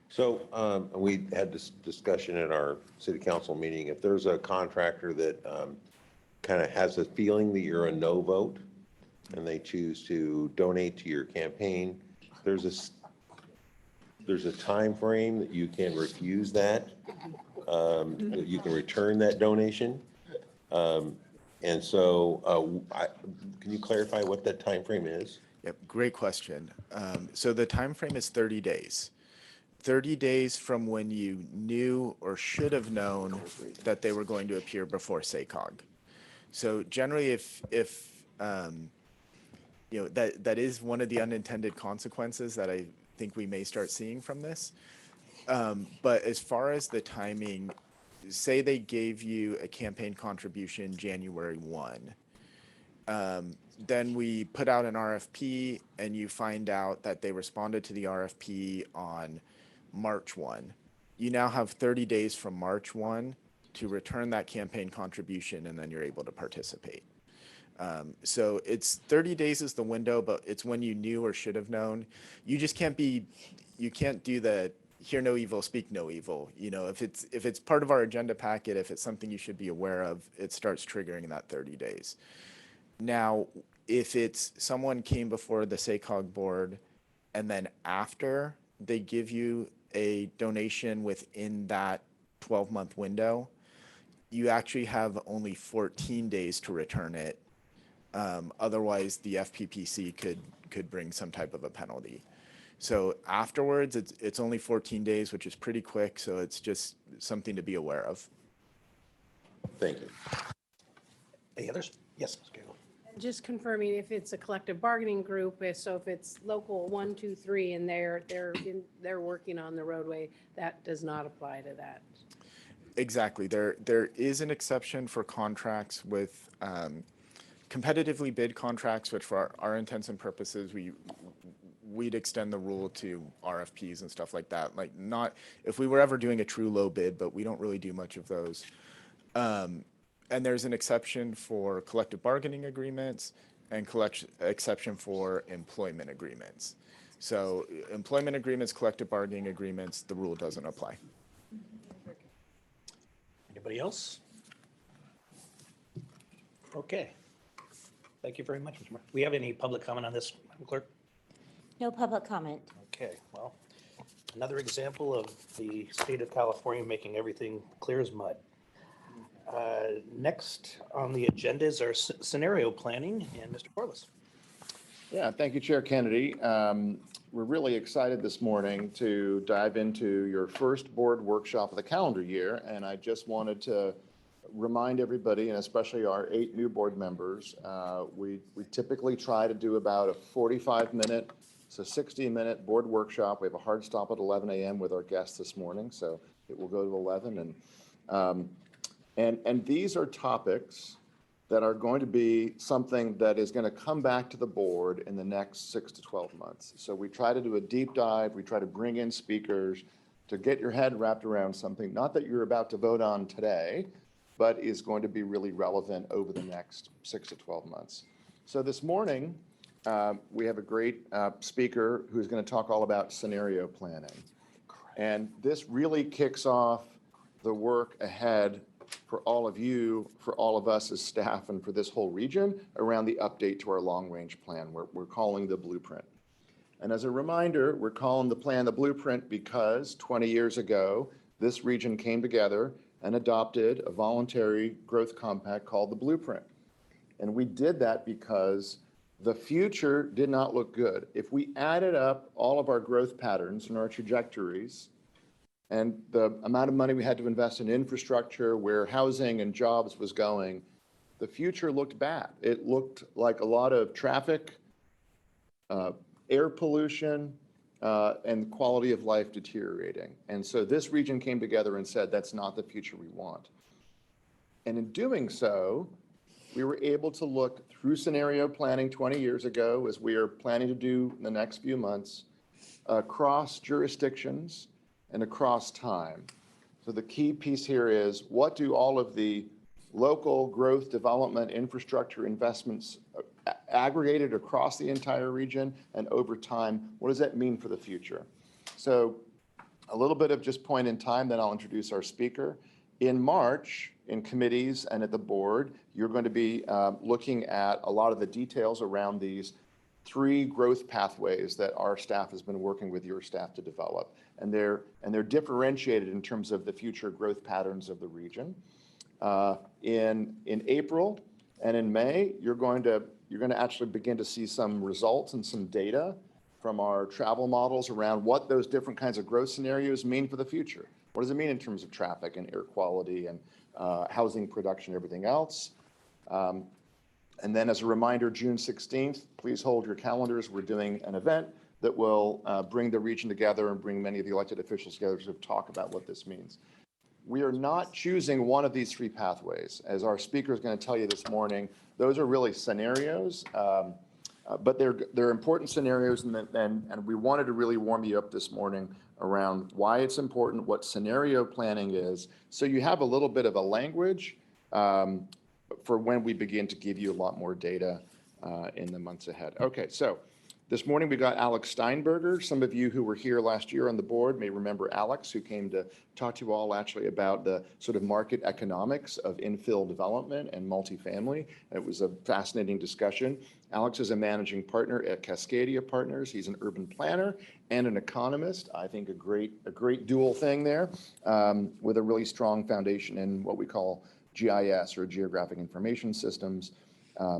So we had this discussion at our city council meeting. If there's a contractor that kind of has a feeling that you're a no vote and they choose to donate to your campaign, there's a time frame that you can refuse that, that you can return that donation. And so can you clarify what that time frame is? Yep, great question. So the time frame is 30 days. 30 days from when you knew or should have known that they were going to appear before SACOG. So generally, if that is one of the unintended consequences that I think we may start seeing from this. But as far as the timing, say they gave you a campaign contribution January 1. Then we put out an RFP and you find out that they responded to the RFP on March 1. You now have 30 days from March 1 to return that campaign contribution, and then you're able to participate. So it's 30 days is the window, but it's when you knew or should have known. You just can't do the hear no evil, speak no evil. If it's part of our agenda packet, if it's something you should be aware of, it starts triggering that 30 days. Now, if it's someone came before the SACOG board and then after they give you a donation within that 12-month window, you actually have only 14 days to return it. Otherwise, the FPPC could bring some type of a penalty. So afterwards, it's only 14 days, which is pretty quick. So it's just something to be aware of. Thank you. Any others? Yes, Ms. Cagle. Just confirming if it's a collective bargaining group, so if it's local 1, 2, 3, and they're working on the roadway, that does not apply to that. Exactly. There is an exception for contracts with competitively bid contracts, which for our intents and purposes, we'd extend the rule to RFPs and stuff like that. Like not if we were ever doing a true low bid, but we don't really do much of those. And there's an exception for collective bargaining agreements and exception for employment agreements. So employment agreements, collective bargaining agreements, the rule doesn't apply. Anybody else? Okay. Thank you very much, Mr. Moore. We have any public comment on this, Madam Clerk? No public comment. Okay, well, another example of the state of California making everything clear as mud. Next on the agenda is our scenario planning, and Mr. Corliss. Yeah, thank you, Chair Kennedy. We're really excited this morning to dive into your first board workshop of the calendar year, and I just wanted to remind everybody, and especially our 8 new board members, we typically try to do about a 45-minute, so 60-minute board workshop. We have a hard stop at 11 a.m. with our guests this morning, so it will go to 11. And these are topics that are going to be something that is going to come back to the board in the next 6 to 12 months. So we try to do a deep dive. We try to bring in speakers to get your head wrapped around something, not that you're about to vote on today, but is going to be really relevant over the next 6 to 12 months. So this morning, we have a great speaker who's going to talk all about scenario planning. And this really kicks off the work ahead for all of you, for all of us as staff, and for this whole region around the update to our long-range plan, we're calling the blueprint. And as a reminder, we're calling the plan the blueprint because 20 years ago, this region came together and adopted a voluntary growth compact called the blueprint. And we did that because the future did not look good. If we added up all of our growth patterns and our trajectories and the amount of money we had to invest in infrastructure, where housing and jobs was going, the future looked bad. It looked like a lot of traffic, air pollution, and quality of life deteriorating. And so this region came together and said, that's not the future we want. And in doing so, we were able to look through scenario planning 20 years ago, as we are planning to do in the next few months, across jurisdictions and across time. So the key piece here is, what do all of the local growth, development, infrastructure investments aggregated across the entire region, and over time, what does that mean for the future? So a little bit of just point in time, then I'll introduce our speaker. In March, in committees and at the board, you're going to be looking at a lot of the details around these 3 growth pathways that our staff has been working with your staff to develop. And they're differentiated in terms of the future growth patterns of the region. In April and in May, you're going to actually begin to see some results and some data from our travel models around what those different kinds of growth scenarios mean for the future. What does it mean in terms of traffic and air quality and housing production, everything else? And then as a reminder, June 16th, please hold your calendars. We're doing an event that will bring the region together and bring many of the elected officials together to talk about what this means. We are not choosing one of these 3 pathways. As our speaker is going to tell you this morning, those are really scenarios, but they're important scenarios, and we wanted to really warm you up this morning around why it's important, what scenario planning is, so you have a little bit of a language for when we begin to give you a lot more data in the months ahead. Okay, so this morning we got Alex Steinberger. Some of you who were here last year on the board may remember Alex, who came to talk to you all actually about the sort of market economics of infill development and multifamily. It was a fascinating discussion. Alex is a managing partner at Cascadia Partners. He's an urban planner and an economist. I think a great dual thing there, with a really strong foundation in what we call GIS, or Geographic Information Systems.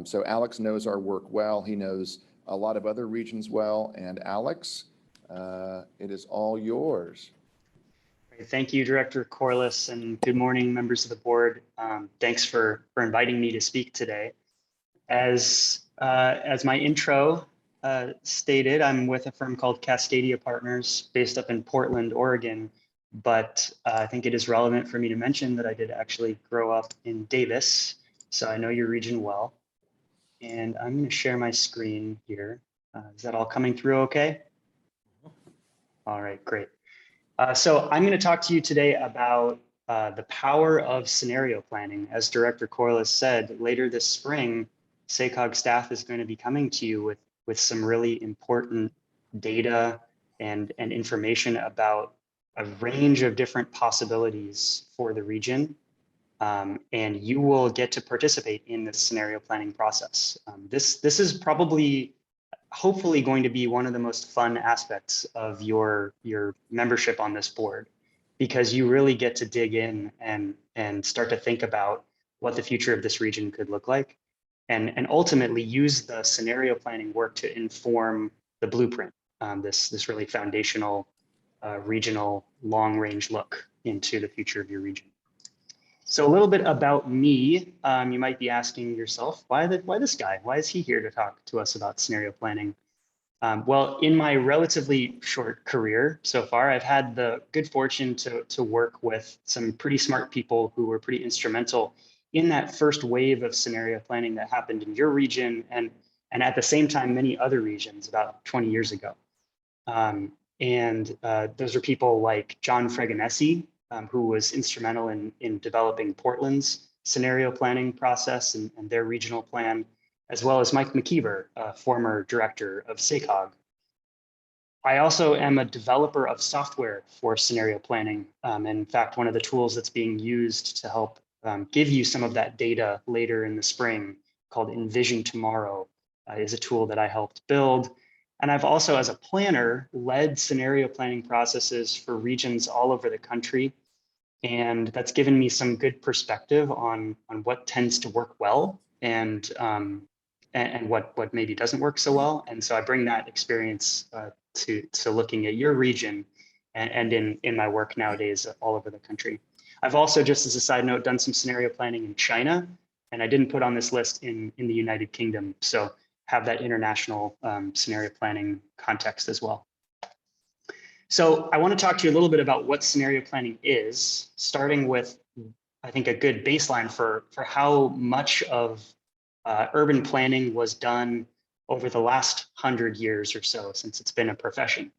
So Alex knows our work well. He knows a lot of other regions well. And Alex, it is all yours. Thank you, Director Corliss, and good morning, members of the board. Thanks for inviting me to speak today. As my intro stated, I'm with a firm called Cascadia Partners based up in Portland, Oregon. But I think it is relevant for me to mention that I did actually grow up in Davis, so I know your region well. And I'm going to share my screen here. Is that all coming through okay? All right, great. So I'm going to talk to you today about the power of scenario planning. As Director Corliss said, later this spring, SACOG staff is going to be coming to you with some really important data and information about a range of different possibilities for the region. And you will get to participate in this scenario planning process. This is probably, hopefully, going to be one of the most fun aspects of your membership on this board, because you really get to dig in and start to think about what the future of this region could look like, and ultimately use the scenario planning work to inform the blueprint, this really foundational regional long-range look into the future of your region. So a little bit about me. You might be asking yourself, why this guy? Why is he here to talk to us about scenario planning? Well, in my relatively short career so far, I've had the good fortune to work with some pretty smart people who were pretty instrumental in that first wave of scenario planning that happened in your region, and at the same time, many other regions about 20 years ago. And those are people like John Fregonesi, who was instrumental in developing Portland's scenario planning process and their regional plan, as well as Mike McKeever, former director of SACOG. I also am a developer of software for scenario planning. And in fact, one of the tools that's being used to help give you some of that data later in the spring, called Envision Tomorrow, is a tool that I helped build. And I've also, as a planner, led scenario planning processes for regions all over the country. And that's given me some good perspective on what tends to work well and what maybe doesn't work so well. And so I bring that experience to looking at your region and in my work nowadays all over the country. I've also, just as a side note, done some scenario planning in China, and I didn't put on this list in the United Kingdom. So have that international scenario planning context as well. So I want to talk to you a little bit about what scenario planning is, starting with, I think, a good baseline for how much of urban planning was done over the last 100 years or so since it's been a profession.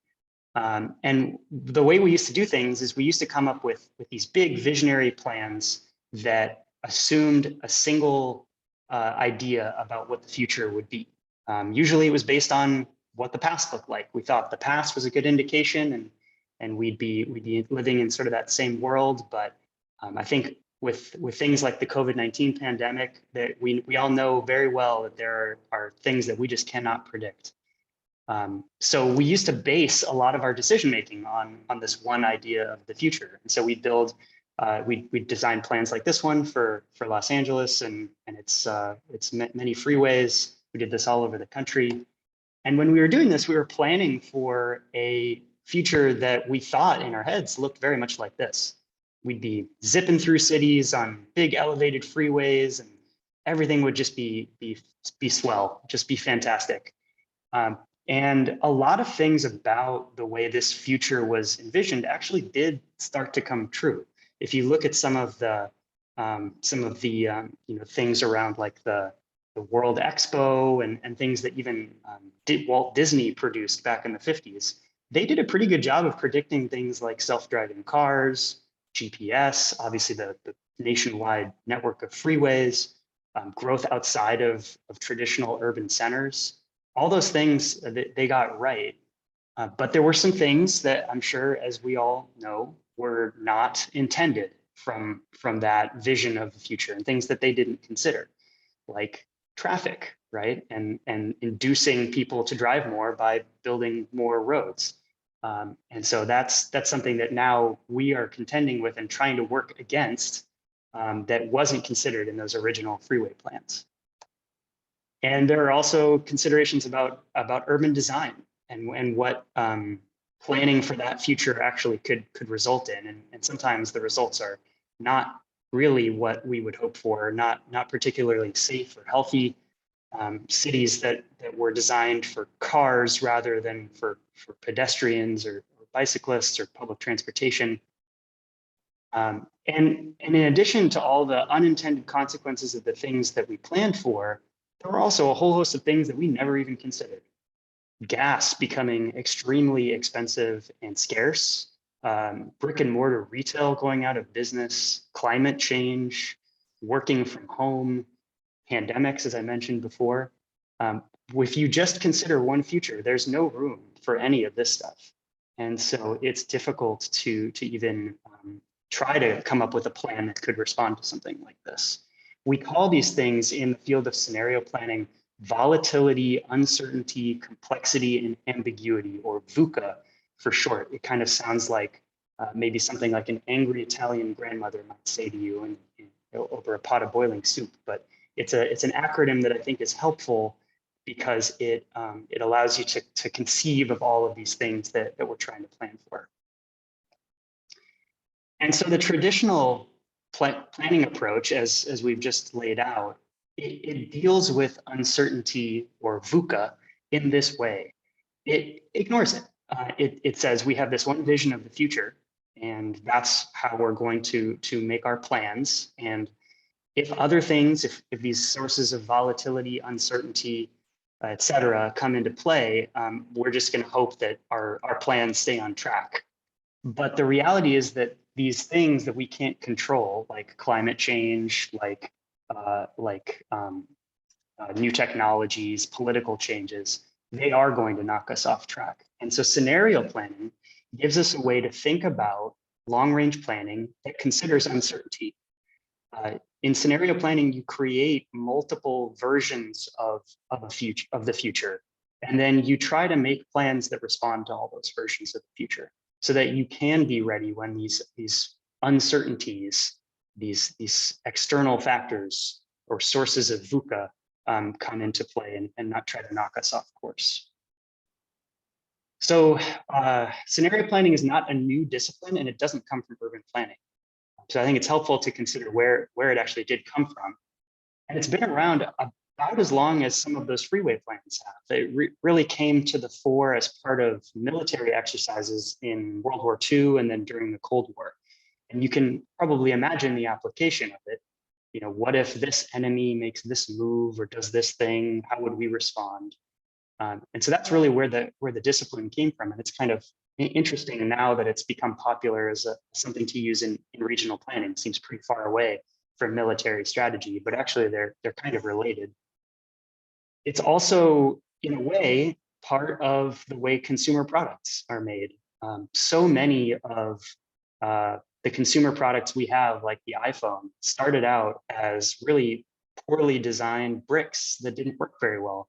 And the way we used to do things is we used to come up with these big visionary plans that assumed a single idea about what the future would be. Usually it was based on what the past looked like. We thought the past was a good indication and we'd be living in sort of that same world. But I think with things like the COVID-19 pandemic, that we all know very well that there are things that we just cannot predict. So we used to base a lot of our decision-making on this one idea of the future. And so we design plans like this one for Los Angeles and it's many freeways. We did this all over the country. And when we were doing this, we were planning for a future that we thought in our heads looked very much like this. We'd be zipping through cities on big elevated freeways and everything would just be swell, just be fantastic. And a lot of things about the way this future was envisioned actually did start to come true. If you look at some of the things around like the World Expo and things that even Walt Disney produced back in the 50s, they did a pretty good job of predicting things like self-driving cars, GPS, obviously the nationwide network of freeways, growth outside of traditional urban centers. All those things they got right. But there were some things that I'm sure, as we all know, were not intended from that vision of the future, and things that they didn't consider, like traffic, right? And inducing people to drive more by building more roads. And so that's something that now we are contending with and trying to work against that wasn't considered in those original freeway plans. And there are also considerations about urban design and what planning for that future actually could result in. And sometimes the results are not really what we would hope for, not particularly safe or healthy. Cities that were designed for cars rather than for pedestrians or bicyclists or public transportation. And in addition to all the unintended consequences of the things that we planned for, there were also a whole host of things that we never even considered. Gas becoming extremely expensive and scarce, brick and mortar retail going out of business, climate change, working from home, pandemics, as I mentioned before. If you just consider one future, there's no room for any of this stuff. And so it's difficult to even try to come up with a plan that could respond to something like this. We call these things in the field of scenario planning volatility, uncertainty, complexity, and ambiguity, or VUCA for short. It kind of sounds like maybe something like an angry Italian grandmother might say to you over a pot of boiling soup. But it's an acronym that I think is helpful because it allows you to conceive of all of these things that we're trying to plan for. And so the traditional planning approach, as we've just laid out, it deals with uncertainty or VUCA in this way. It ignores it. It says we have this one vision of the future, and that's how we're going to make our plans. And if other things, if these sources of volatility, uncertainty, et cetera, come into play, we're just going to hope that our plans stay on track. But the reality is that these things that we can't control, like climate change, like new technologies, political changes, they are going to knock us off track. And so scenario planning gives us a way to think about long-range planning that considers uncertainty. In scenario planning, you create multiple versions of the future, and then you try to make plans that respond to all those versions of the future, so that you can be ready when these uncertainties, these external factors or sources of VUCA come into play and not try to knock us off course. So scenario planning is not a new discipline, and it doesn't come from urban planning. So I think it's helpful to consider where it actually did come from. And it's been around about as long as some of those freeway plans have. It really came to the fore as part of military exercises in World War II and then during the Cold War. And you can probably imagine the application of it. You know, what if this enemy makes this move or does this thing? How would we respond? And so that's really where the discipline came from. And it's kind of interesting now that it's become popular as something to use in regional planning. It seems pretty far away from military strategy, but actually they're kind of related. It's also, in a way, part of the way consumer products are made. So many of the consumer products we have, like the iPhone, started out as really poorly designed bricks that didn't work very well.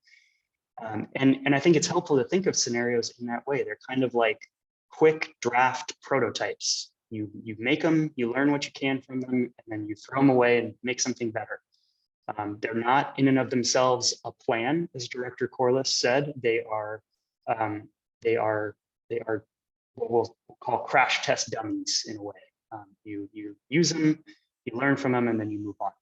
And I think it's helpful to think of scenarios in that way. They're kind of like quick draft prototypes. You make them, you learn what you can from them, and then you throw them away and make something better. They're not in and of themselves a plan, as Director Corliss said. They are what we'll call crash test dummies in a way. You use them, you learn from them, and then you move on.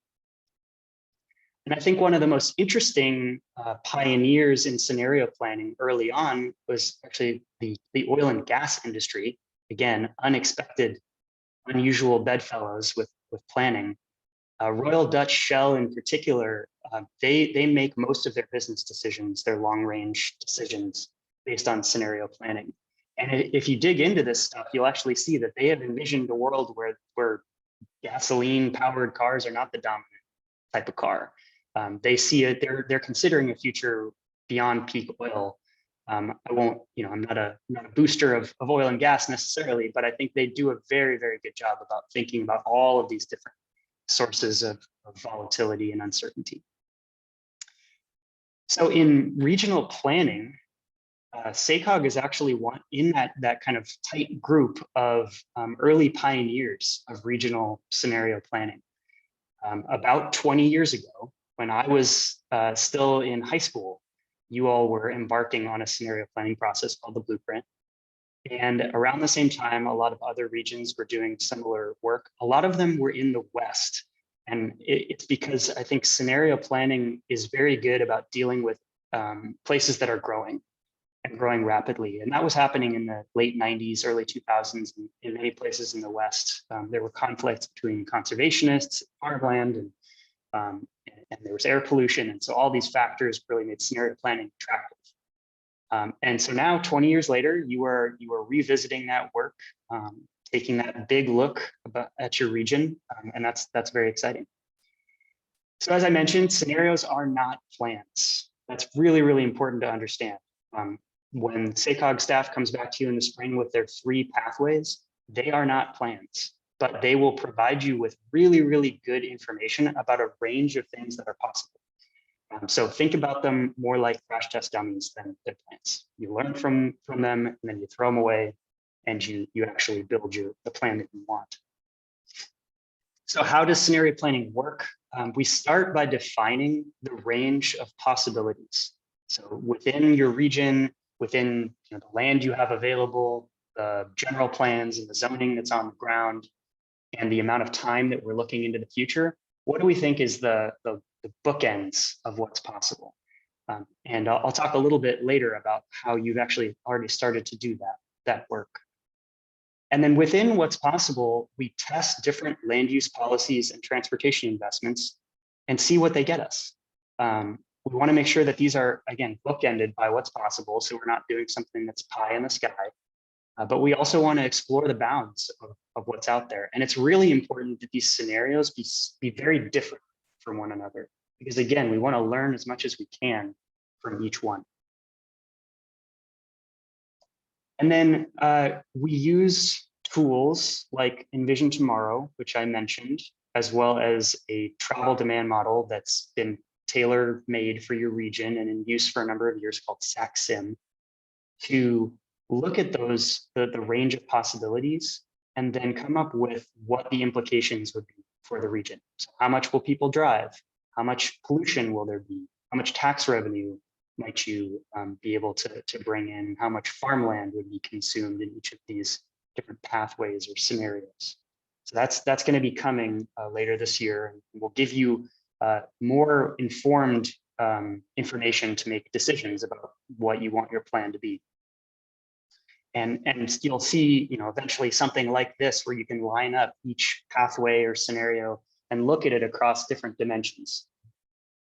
And I think one of the most interesting pioneers in scenario planning early on was actually the oil and gas industry. Again, unexpected, unusual bedfellows with planning. Royal Dutch Shell in particular, they make most of their business decisions, their long-range decisions, based on scenario planning. And if you dig into this stuff, you'll actually see that they have envisioned a world where gasoline-powered cars are not the dominant type of car. They see it, they're considering a future beyond peak oil. I won't, I'm not a booster of oil and gas necessarily, but I think they do a very, very good job about thinking about all of these different sources of volatility and uncertainty. So in regional planning, SACOG is actually in that kind of tight group of early pioneers of regional scenario planning. About 20 years ago, when I was still in high school, you all were embarking on a scenario planning process called the Blueprint. And around the same time, a lot of other regions were doing similar work. A lot of them were in the West. And it's because I think scenario planning is very good about dealing with places that are growing and growing rapidly. And that was happening in the late 90s, early 2000s, in many places in the West. There were conflicts between conservationists, farmland, and there was air pollution. And so all these factors really made scenario planning attractive. And so now 20 years later, you are revisiting that work, taking that big look at your region, and that's very exciting. So as I mentioned, scenarios are not plans. That's really, really important to understand. When SACOG staff comes back to you in the spring with their 3 pathways, they are not plans, but they will provide you with really, really good information about a range of things that are possible. So think about them more like crash test dummies than plans. You learn from them, and then you throw them away, and you actually build the plan that you want. So how does scenario planning work? We start by defining the range of possibilities. So within your region, within the land you have available, the general plans and the zoning that's on the ground, and the amount of time that we're looking into the future, what do we think is the bookends of what's possible? And I'll talk a little bit later about how you've actually already started to do that work. And then within what's possible, we test different land use policies and transportation investments and see what they get us. we want to make sure that these are, again, bookended by what's possible. So we're not doing something that's pie in the sky. But we also want to explore the bounds of what's out there. And it's really important that these scenarios be very different from one another. Because again, we want to learn as much as we can from each one. And then we use tools like Envision Tomorrow, which I mentioned, as well as a travel demand model that's been tailor-made for your region and in use for a number of years called SAC-SIM, to look at those, the range of possibilities, and then come up with what the implications would be for the region. So how much will people drive? How much pollution will there be? How much tax revenue might you be able to bring in? How much farmland would be consumed in each of these different pathways or scenarios? So that's going to be coming later this year. And we'll give you more informed information to make decisions about what you want your plan to be. And you'll see, eventually something like this where you can line up each pathway or scenario and look at it across different dimensions.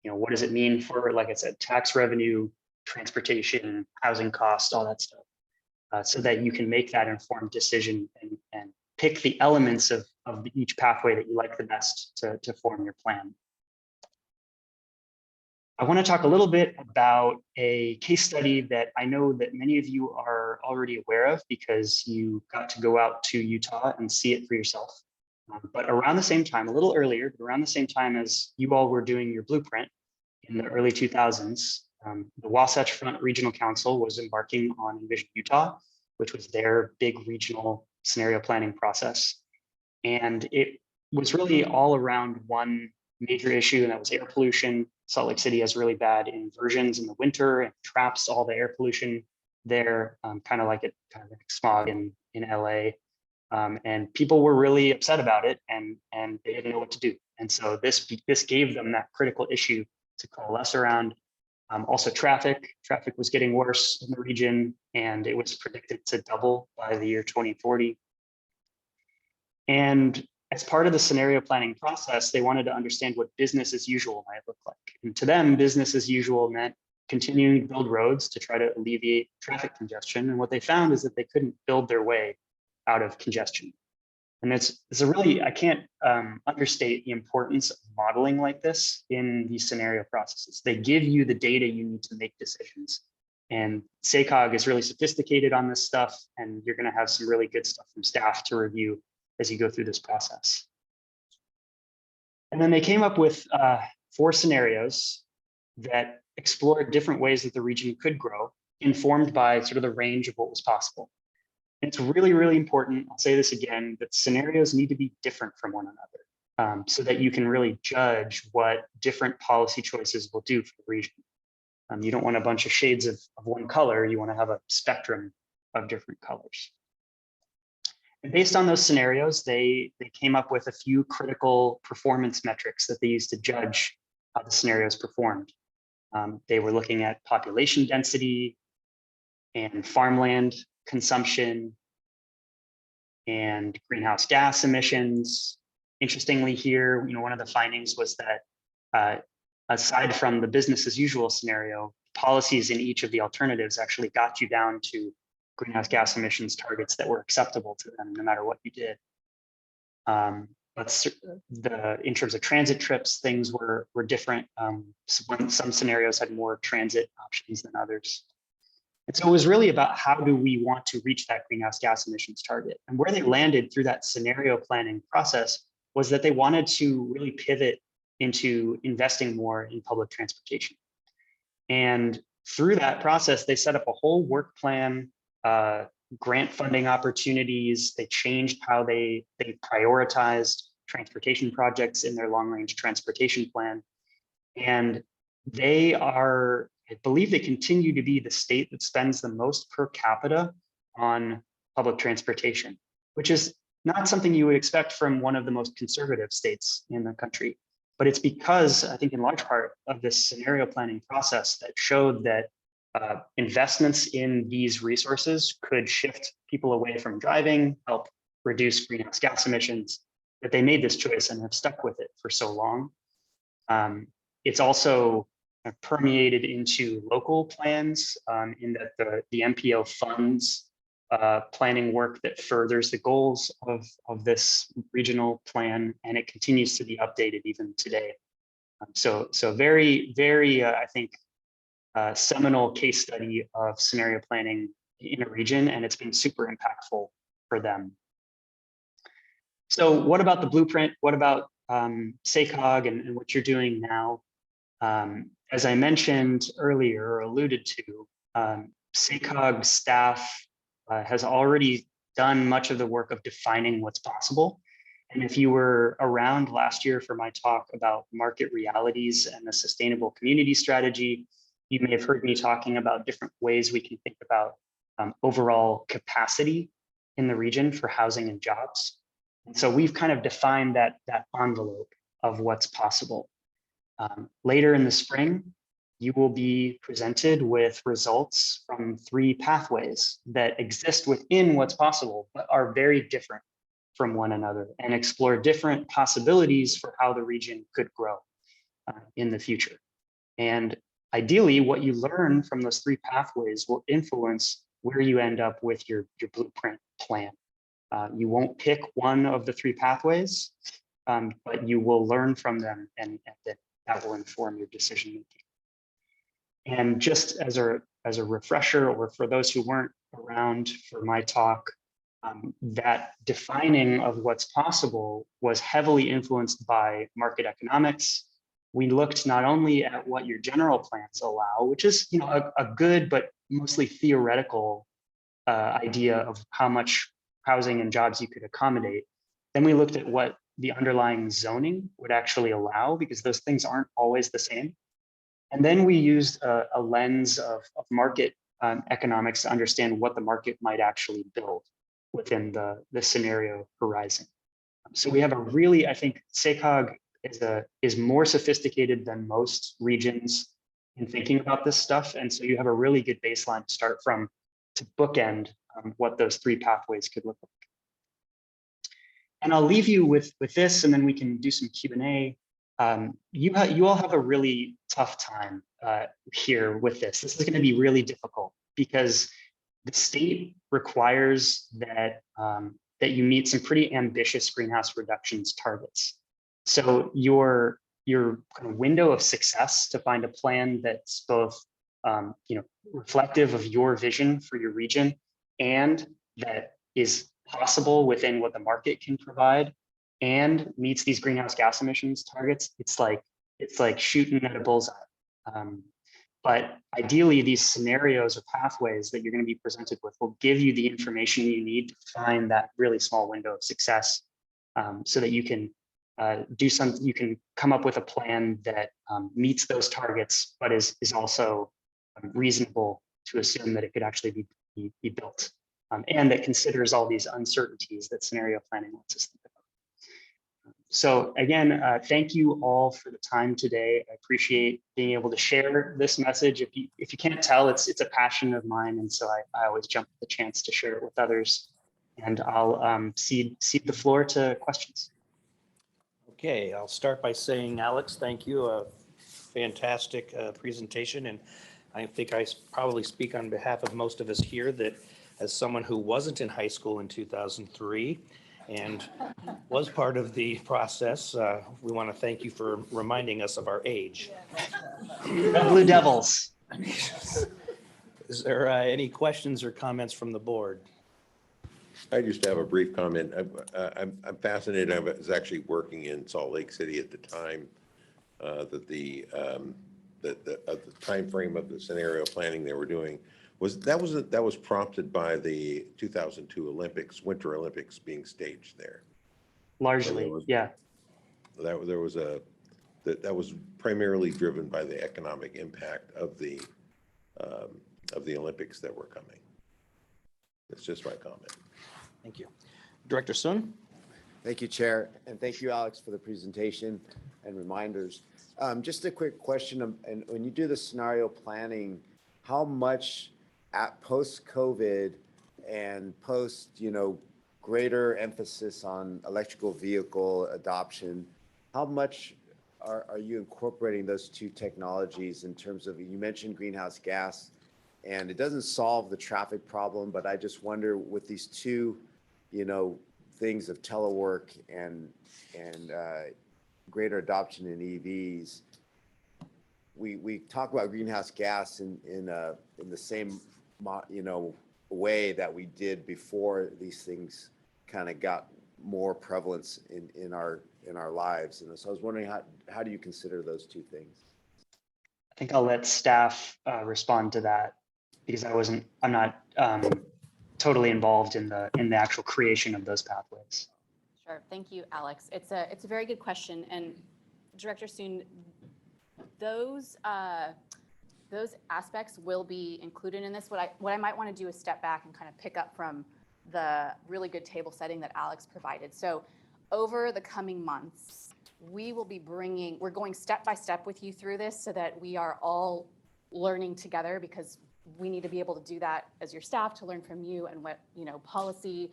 What does it mean for, like I said, tax revenue, transportation, housing costs, all that stuff, so that you can make that informed decision and pick the elements of each pathway that you like the best to form your plan. I want to talk a little bit about a case study that I know that many of you are already aware of because you got to go out to Utah and see it for yourself. But around the same time, a little earlier, but around the same time as you all were doing your blueprint in the early 2000s, the Wasatch Front Regional Council was embarking on Envision Utah, which was their big regional scenario planning process. And it was really all around one major issue, and that was air pollution. Salt Lake City has really bad inversions in the winter and traps all the air pollution there, kind of like smog in LA. And people were really upset about it, and they didn't know what to do. And so this gave them that critical issue to coalesce around. Also traffic was getting worse in the region, and it was predicted to double by the year 2040. And as part of the scenario planning process, they wanted to understand what business as usual might look like. And to them, business as usual meant continuing to build roads to try to alleviate traffic congestion. And what they found is that they couldn't build their way out of congestion. And it's a really, I can't understate the importance of modeling like this in these scenario processes. They give you the data you need to make decisions. And SACOG is really sophisticated on this stuff, and you're going to have some really good stuff from staff to review as you go through this process. And then they came up with 4 scenarios that explored different ways that the region could grow, informed by sort of the range of what was possible. And it's really, really important, I'll say this again, that scenarios need to be different from one another so that you can really judge what different policy choices will do for the region. You don't want a bunch of shades of one color, you want to have a spectrum of different colors. And based on those scenarios, they came up with a few critical performance metrics that they used to judge how the scenarios performed. They were looking at population density and farmland consumption and greenhouse gas emissions. Interestingly here, one of the findings was that aside from the business as usual scenario, policies in each of the alternatives actually got you down to greenhouse gas emissions targets that were acceptable to them no matter what you did. But in terms of transit trips, things were different. Some scenarios had more transit options than others. And so it was really about how do we want to reach that greenhouse gas emissions target? And where they landed through that scenario planning process was that they wanted to really pivot into investing more in public transportation. And through that process, they set up a whole work plan, grant funding opportunities. They changed how they prioritized transportation projects in their long-range transportation plan. And they are, I believe they continue to be the state that spends the most per capita on public transportation, which is not something you would expect from one of the most conservative states in the country. But it's because, I think in large part, of this scenario planning process that showed that investments in these resources could shift people away from driving, help reduce greenhouse gas emissions, that they made this choice and have stuck with it for so long. It's also permeated into local plans in that the MPO funds planning work that furthers the goals of this regional plan, and it continues to be updated even today. So very, very, I think, seminal case study of scenario planning in a region, and it's been super impactful for them. So what about the blueprint? What about SACOG and what you're doing now? As I mentioned earlier, or alluded to, SACOG staff has already done much of the work of defining what's possible. And if you were around last year for my talk about market realities and the sustainable community strategy, you may have heard me talking about different ways we can think about overall capacity in the region for housing and jobs. And so we've kind of defined that envelope of what's possible. Later in the spring, you will be presented with results from 3 pathways that exist within what's possible, but are very different from one another and explore different possibilities for how the region could grow in the future. And ideally, what you learn from those 3 pathways will influence where you end up with your blueprint plan. You won't pick one of the 3 pathways, but you will learn from them, and that will inform your decision making. And just as a refresher, or for those who weren't around for my talk, that defining of what's possible was heavily influenced by market economics. We looked not only at what your general plans allow, which is a good but mostly theoretical idea of how much housing and jobs you could accommodate. Then we looked at what the underlying zoning would actually allow, because those things aren't always the same. And then we used a lens of market economics to understand what the market might actually build within the scenario horizon. So we have a really, I think SACOG is more sophisticated than most regions in thinking about this stuff. And so you have a really good baseline to start from to bookend what those 3 pathways could look like. And I'll leave you with this, and then we can do some Q&A. You all have a really tough time here with this. This is going to be really difficult because the state requires that that you meet some pretty ambitious greenhouse reductions targets. So your kind of window of success to find a plan that's both reflective of your vision for your region and that is possible within what the market can provide and meets these greenhouse gas emissions targets, it's like shooting at a bullseye. But ideally, these scenarios or pathways that you're going to be presented with will give you the information you need to find that really small window of success, so that you can you can come up with a plan that meets those targets, but is also reasonable to assume that it could actually be built, and that considers all these uncertainties that scenario planning lets us think about. So again, thank you all for the time today. I appreciate being able to share this message. If you can't tell, it's a passion of mine, and so I always jump at the chance to share it with others. And I'll cede the floor to questions. Okay, I'll start by saying, Alex, thank you. A fantastic presentation, and I think I probably speak on behalf of most of us here that as someone who wasn't in high school in 2003 and was part of the process, we want to thank you for reminding us of our age. Red Blue Devils. Is there any questions or comments from the board? I just have a brief comment. I'm fascinated. I was actually working in Salt Lake City at the time that the time frame of the scenario planning they were doing that was prompted by the 2002 Olympics, Winter Olympics being staged there. Largely, yeah. That was primarily driven by the economic impact of the Olympics that were coming. It's just my comment. Thank you. Director Sun? Thank you, Chair, and thank you, Alex, for the presentation and reminders. Just a quick question, and when you do the scenario planning, how much at post-COVID and post, greater emphasis on electrical vehicle adoption, how much are you incorporating those two technologies in terms of, you mentioned greenhouse gas, and it doesn't solve the traffic problem, but I just wonder with these two, things of telework and greater adoption in EVs, we talk about greenhouse gas in the same, way that we did before these things kind of got more prevalence in our lives. And so I was wondering, how do you consider those two things? I think I'll let staff respond to that because I'm not totally involved in the actual creation of those pathways. Sure. Thank you, Alex. It's a very good question. And Director Soon, those aspects will be included in this. What I might want to do is step back and kind of pick up from the really good table setting that Alex provided. So over the coming months, we're going step by step with you through this so that we are all learning together, because we need to be able to do that as your staff, to learn from you and what, policy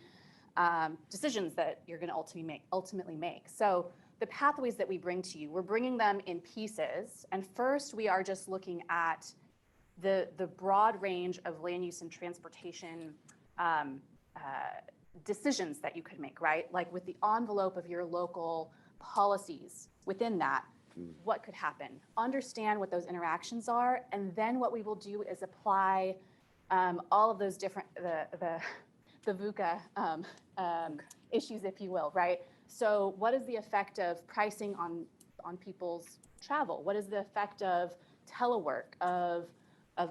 decisions that you're going to ultimately make. So the pathways that we bring to you, we're bringing them in pieces. And first, we are just looking at the broad range of land use and transportation decisions that you could make, right? Like with the envelope of your local policies within that, what could happen? Understand what those interactions are, and then what we will do is apply all of those different, the VUCA issues, if you will, right? So what is the effect of pricing on people's travel? What is the effect of telework, of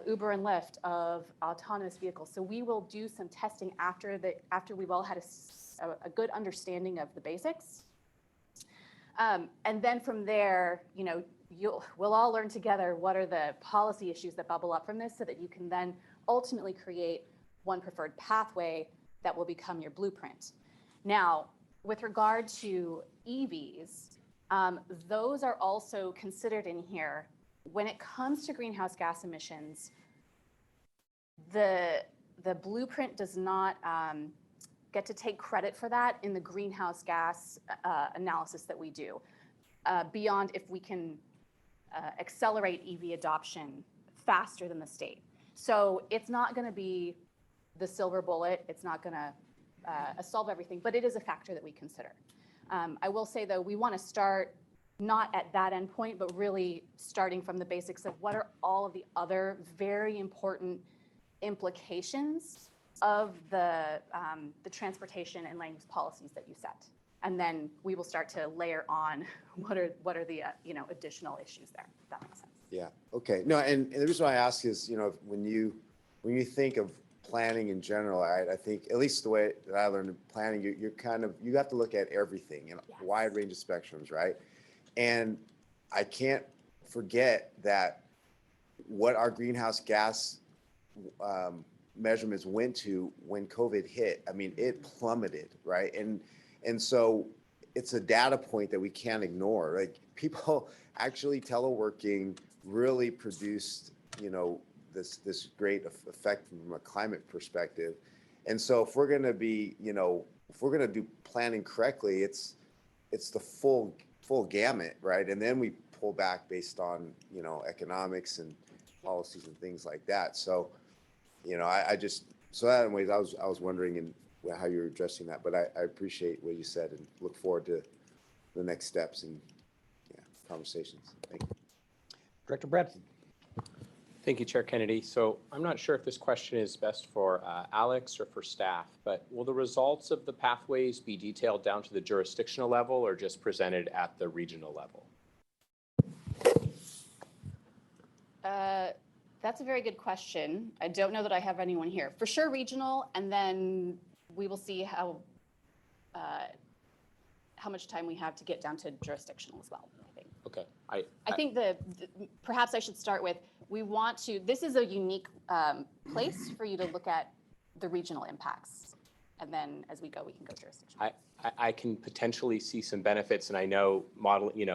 Uber and Lyft, of autonomous vehicles? So we will do some testing after we've all had a good understanding of the basics. And then from there, we'll all learn together what are the policy issues that bubble up from this, so that you can then ultimately create one preferred pathway that will become your blueprint. Now, with regard to EVs, those are also considered in here. When it comes to greenhouse gas emissions, the blueprint does not get to take credit for that in the greenhouse gas analysis that we do, beyond if we can accelerate EV adoption faster than the state. So it's not going to be the silver bullet. It's not going to solve everything, but it is a factor that we consider. I will say, though, we want to start not at that endpoint, but really starting from the basics of what are all of the other very important implications of the transportation and land use policies that you set. And then we will start to layer on what are the additional issues there, if that makes sense. Yeah, okay. No, and the reason why I ask is, when you think of planning in general, right, I think, at least the way that I learned planning, you have to look at everything in a wide range of spectrums, right? And I can't forget that what our greenhouse gas measurements went to when COVID hit. I mean, it plummeted, right? And so it's a data point that we can't ignore. Like, people actually teleworking really produced, this great effect from a climate perspective. And so if we're going to be, if we're going to do planning correctly, it's the full gamut, right? And then we pull back based on, economics and policies and things like that. So, so that in ways I was wondering how you're addressing that, but I appreciate what you said and look forward to the next steps and conversations. Thank you. Director Bradford. Thank you, Chair Kennedy. So I'm not sure if this question is best for Alex or for staff, but will the results of the pathways be detailed down to the jurisdictional level or just presented at the regional level? That's a very good question. I don't know that I have anyone here. For sure regional, and then we will see how much time we have to get down to jurisdictional as well, I think. Okay. I think perhaps I should start with, this is a unique place for you to look at the regional impacts. And then as we go, we can go jurisdictional. I can potentially see some benefits, and I know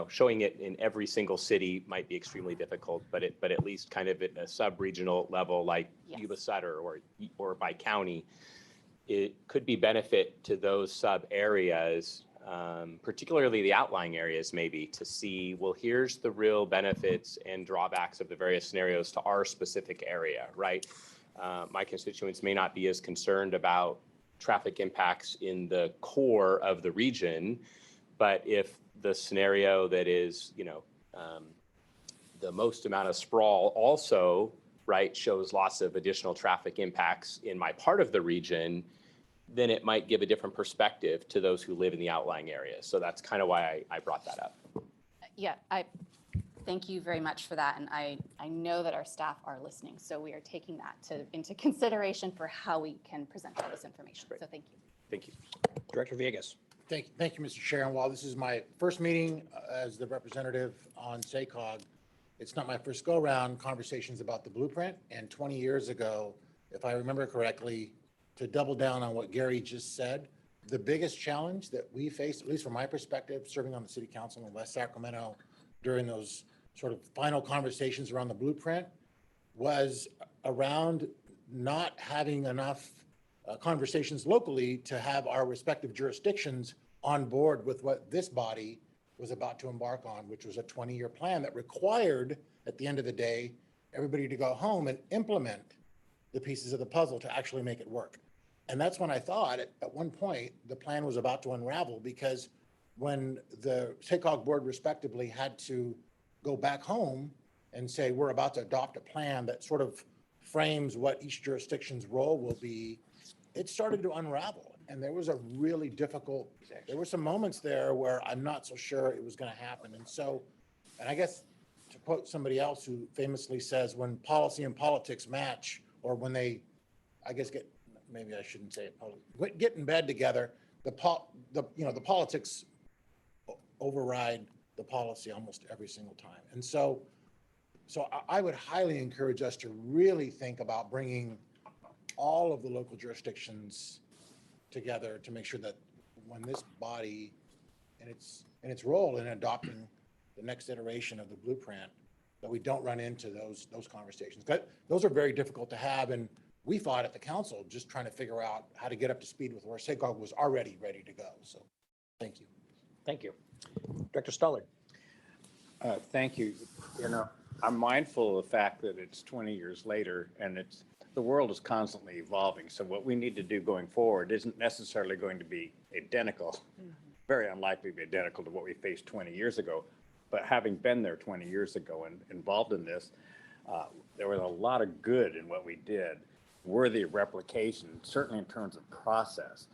showing it in every single city might be extremely difficult, but at least kind of at a sub-regional level, like Yuba Sutter or by county, it could be benefit to those sub areas particularly the outlying areas maybe, to see, well, here's the real benefits and drawbacks of the various scenarios to our specific area, right? My constituents may not be as concerned about traffic impacts in the core of the region, but if the scenario that is, the most amount of sprawl also, right, shows lots of additional traffic impacts in my part of the region, then it might give a different perspective to those who live in the outlying areas. So that's kind of why I brought that up. Yeah, I thank you very much for that. And I know that our staff are listening. So we are taking that into consideration for how we can present all this information. So thank you. Thank you. Director Villegas. Thank you, Mr. Chair. And while this is my first meeting as the representative on SACOG, it's not my first go-around conversations about the blueprint. And 20 years ago, if I remember correctly, to double down on what Gary just said, the biggest challenge that we faced, at least from my perspective, serving on the city council in West Sacramento during those sort of final conversations around the blueprint, was around not having enough conversations locally to have our respective jurisdictions on board with what this body was about to embark on, which was a 20-year plan that required, at the end of the day, everybody to go home and implement the pieces of the puzzle to actually make it work. And that's when I thought at one point the plan was about to unravel, because when the SACOG board respectively had to go back home and say, we're about to adopt a plan that sort of frames what each jurisdiction's role will be, it started to unravel. And there was a really difficult, there were some moments there where I'm not so sure it was going to happen. And so, and I guess to quote somebody else who famously says, when policy and politics match, or when they, I guess, maybe I shouldn't say it, get in bed together, the politics override the policy almost every single time. And so I would highly encourage us to really think about bringing all of the local jurisdictions together to make sure that when this body and its role in adopting the next iteration of the blueprint, that we don't run into those conversations. Those are very difficult to have, and we fought at the council just trying to figure out how to get up to speed with where SACOG was already ready to go. So, thank you. Thank you. Director Stullard. Thank you. I'm mindful of the fact that it's 20 years later, and the world is constantly evolving. So what we need to do going forward isn't necessarily going to be identical, very unlikely to be identical to what we faced 20 years ago. But having been there 20 years ago and involved in this, there was a lot of good in what we did, worthy of replication, certainly in terms of process.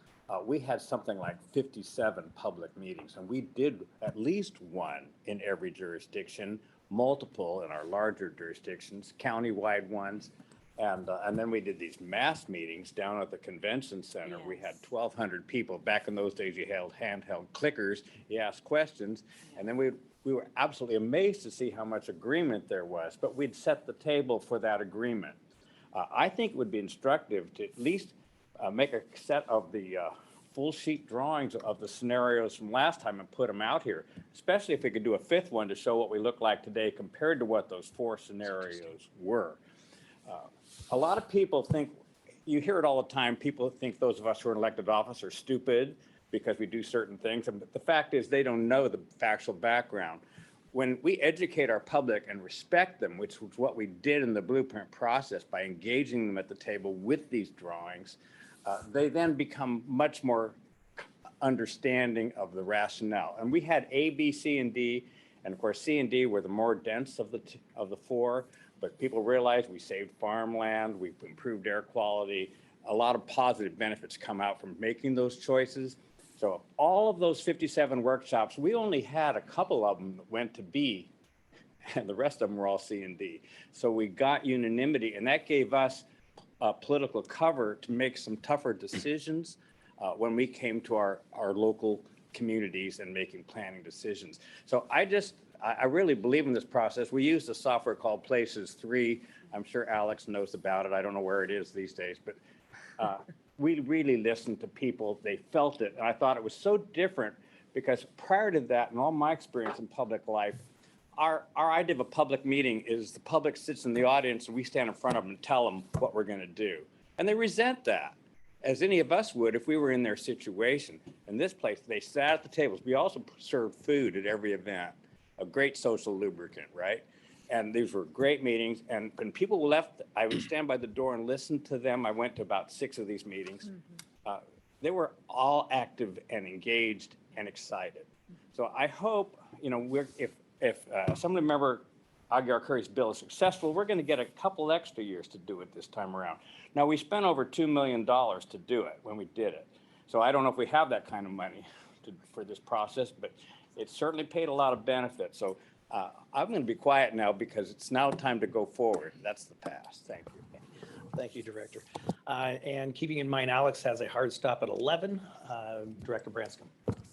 We had something like 57 public meetings, and we did at least one in every jurisdiction, multiple in our larger jurisdictions, countywide ones. And then we did these mass meetings down at the convention center. Yes. We had 1,200 people. Back in those days, you held handheld clickers, you asked questions, and then we were absolutely amazed to see how much agreement there was, but we'd set the table for that agreement. I think it would be instructive to at least make a set of the full sheet drawings of the scenarios from last time and put them out here, especially if we could do a fifth one to show what we look like today compared to what those four scenarios were. A lot of people think, you hear it all the time, people think those of us who are in elected office are stupid because we do certain things. And the fact is they don't know the factual background. When we educate our public and respect them, which was what we did in the blueprint process by engaging them at the table with these drawings, they then become much more understanding of the rationale. And we had A, B, C, and D, and of course C and D were the more dense of the four, but people realized we saved farmland, we improved air quality, a lot of positive benefits come out from making those choices. So all of those 57 workshops, we only had a couple of them that went to B, and the rest of them were all C and D. So we got unanimity, and that gave us political cover to make some tougher decisions when we came to our local communities and making planning decisions. So I really believe in this process. We use a software called Places 3. I'm sure Alex knows about it. I don't know where it is these days, but we really listened to people. They felt it. And I thought it was so different because prior to that, in all my experience in public life, our idea of a public meeting is the public sits in the audience and we stand in front of them and tell them what we're going to do. And they resent that. as any of us would if we were in their situation. In this place, they sat at the tables. We also served food at every event, a great social lubricant, right? And these were great meetings. And when people left, I would stand by the door and listen to them. I went to about 6 of these meetings. They were all active and engaged and excited. So I hope, if Assembly Member Aguiar Curry's bill is successful, we're going to get a couple extra years to do it this time around. Now, we spent over $2 million to do it when we did it. So I don't know if we have that kind of money for this process, but it certainly paid a lot of benefits. So I'm going to be quiet now because it's now time to go forward. That's the past. Thank you. Thank you, Director. And keeping in mind, Alex has a hard stop at 11. Director Branscombe.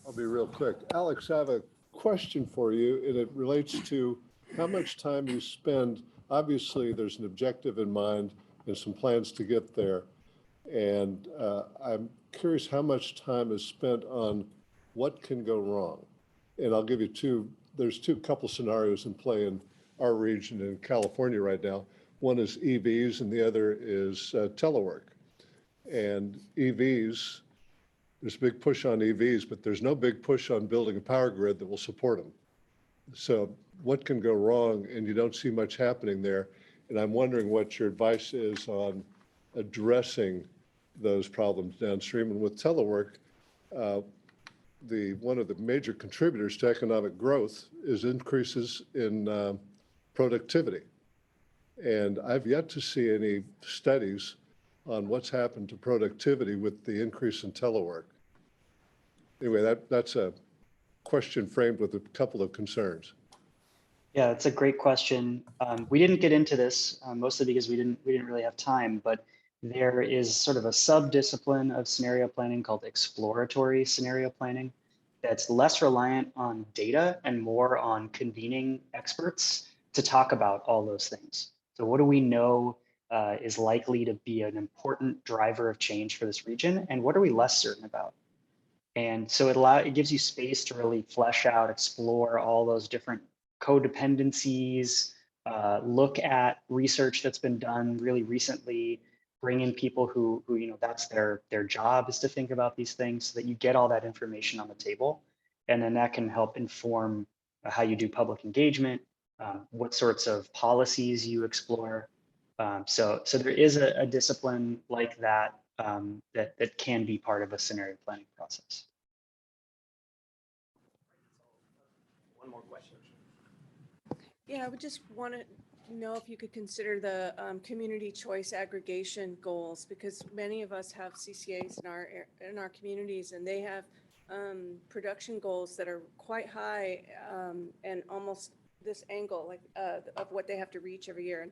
I'll be real quick. Alex, I have a question for you, and it relates to how much time you spend. Obviously, there's an objective in mind and some plans to get there. And I'm curious how much time is spent on what can go wrong. And I'll give you there's couple scenarios in play in our region in California right now. One is EVs and the other is telework. And EVs, there's a big push on EVs, but there's no big push on building a power grid that will support them. So what can go wrong? And you don't see much happening there. And I'm wondering what your advice is on addressing those problems downstream. And with telework, one of the major contributors to economic growth is increases in productivity. And I've yet to see any studies on what's happened to productivity with the increase in telework. Anyway, that's a question framed with a couple of concerns. Yeah, that's a great question. We didn't get into this mostly because we didn't really have time, but there is sort of a sub-discipline of scenario planning called exploratory scenario planning that's less reliant on data and more on convening experts to talk about all those things. So what do we know is likely to be an important driver of change for this region, and what are we less certain about? And so it gives you space to really flesh out, explore all those different codependencies, look at research that's been done really recently, bring in people who that's their job is to think about these things so that you get all that information on the table. And then that can help inform how you do public engagement, what sorts of policies you explore. So there is a discipline like that that can be part of a scenario planning process. One more question. Yeah, I would just want to know if you could consider the community choice aggregation goals, because many of us have CCAs in our communities, and they have production goals that are quite high and almost this angle like of what they have to reach every year. And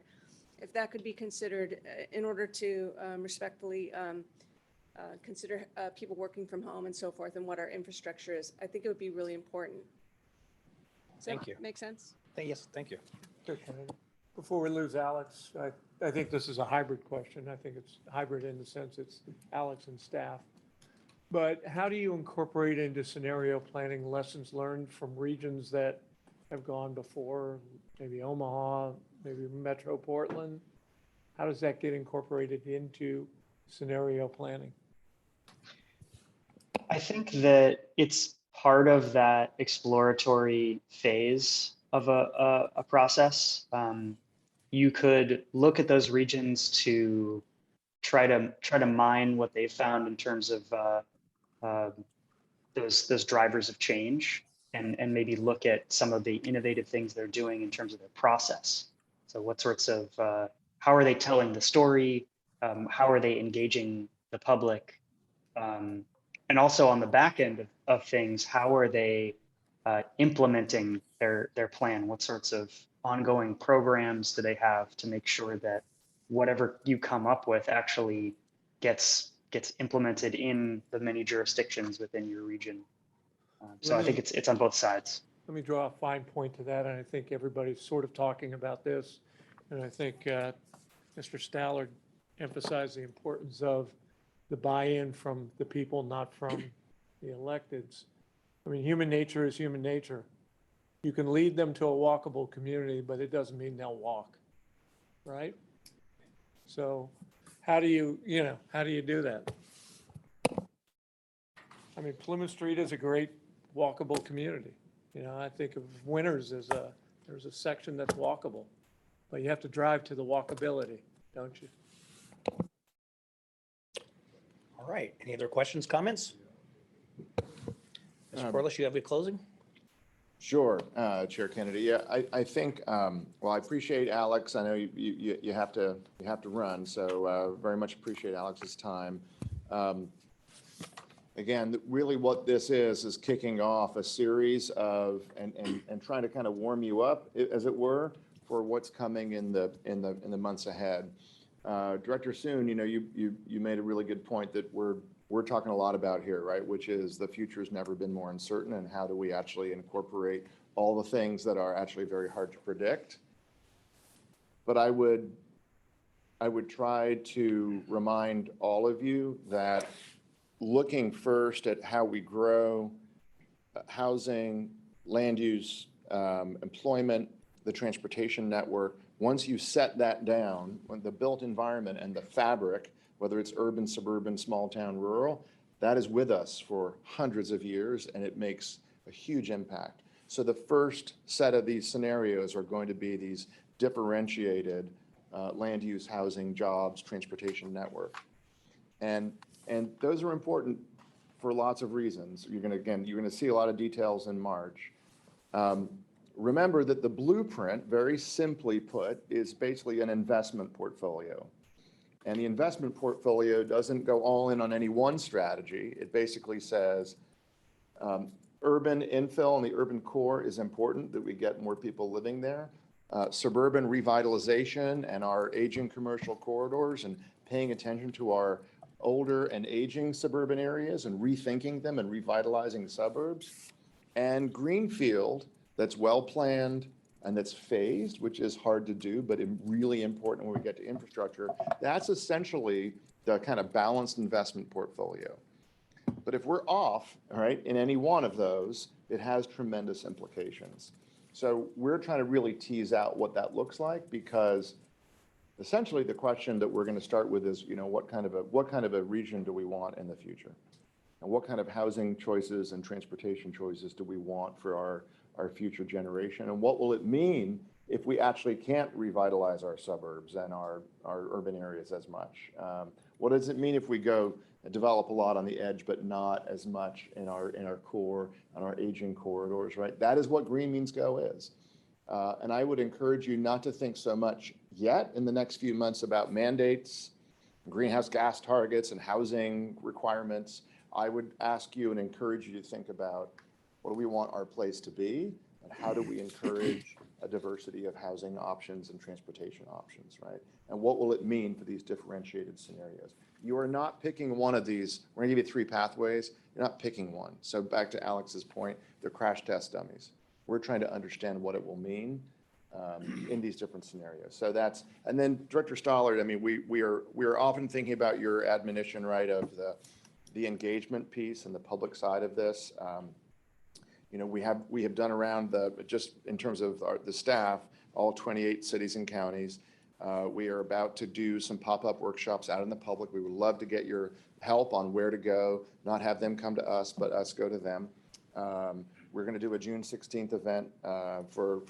if that could be considered in order to respectfully consider people working from home and so forth, and what our infrastructure is, I think it would be really important. Thank you. Make sense? Yes, thank you. Before we lose Alex, I think this is a hybrid question. I think it's hybrid in the sense it's Alex and staff. But how do you incorporate into scenario planning lessons learned from regions that have gone before, maybe Omaha, maybe Metro Portland? How does that get incorporated into scenario planning? I think that it's part of that exploratory phase of a process. You could look at those regions to try to mine what they found in terms of those drivers of change, and maybe look at some of the innovative things they're doing in terms of their process. So what sorts of how are they telling the story? How are they engaging the public? And also on the back end of things, how are they implementing their plan? What sorts of ongoing programs do they have to make sure that whatever you come up with actually gets implemented in the many jurisdictions within your region? So I think it's on both sides. Let me draw a fine point to that, and I think everybody's sort of talking about this. And I think Mr. Stallard emphasized the importance of the buy-in from the people, not from the electeds. I mean, human nature is human nature. You can lead them to a walkable community, but it doesn't mean they'll walk, right? So how do you do that? I mean, Plymouth Street is a great walkable community. You know, I think of Winters as there's a section that's walkable, but you have to drive to the walkability, don't you? All right, any other questions, comments? Mr. Corliss, you have your closing? Sure, Chair Kennedy. Yeah, I think, well, I appreciate Alex. I know you have to run, so very much appreciate Alex's time. Again, really what this is kicking off a series of, and trying to kind of warm you up, as it were, for what's coming in the months ahead. Director Soon, you know, you made a really good point that we're talking a lot about here, right? Which is the future's never been more uncertain, and how do we actually incorporate all the things that are actually very hard to predict. But I would try to remind all of you that looking first at how we grow housing, land use, employment, the transportation network, once you set that down, when the built environment and the fabric, whether it's urban, suburban, small town, rural, that is with us for hundreds of years, and it makes a huge impact. So the first set of these scenarios are going to be these differentiated land use, housing, jobs, transportation network. And those are important for lots of reasons. You're going to see a lot of details in March. Remember that the blueprint, very simply put, is basically an investment portfolio. And the investment portfolio doesn't go all in on any one strategy. It basically says urban infill and the urban core is important, that we get more people living there. Suburban revitalization and our aging commercial corridors, and paying attention to our older and aging suburban areas and rethinking them and revitalizing the suburbs. And greenfield, that's well-planned and that's phased, which is hard to do, but really important when we get to infrastructure. That's essentially the kind of balanced investment portfolio. But if we're off, all right, in any one of those, it has tremendous implications. So we're trying to really tease out what that looks like, because essentially the question that we're going to start with is, you know, what kind of a region do we want in the future? And what kind of housing choices and transportation choices do we want for our future generation? And what will it mean if we actually can't revitalize our suburbs and our urban areas as much? What does it mean if we go and develop a lot on the edge, but not as much in our core, on our aging corridors, right? That is what Green Means Go is. And I would encourage you not to think so much yet in the next few months about mandates, greenhouse gas targets, and housing requirements. I would ask you and encourage you to think about, what do we want our place to be, and how do we encourage a diversity of housing options and transportation options, right? And what will it mean for these differentiated scenarios? You are not picking one of these. We're gonna give you 3 pathways. You're not picking one. So back to Alex's point, they're crash test dummies. We're trying to understand what it will mean in these different scenarios. So that's, and then Director Stollard, I mean, we are often thinking about your admonition, right, of the engagement piece and the public side of this. You know, we have done around just in terms of the staff, all 28 cities and counties. We are about to do some pop-up workshops out in the public. We would love to get your help on where to go, not have them come to us, but us go to them. We're going to do a June 16th event for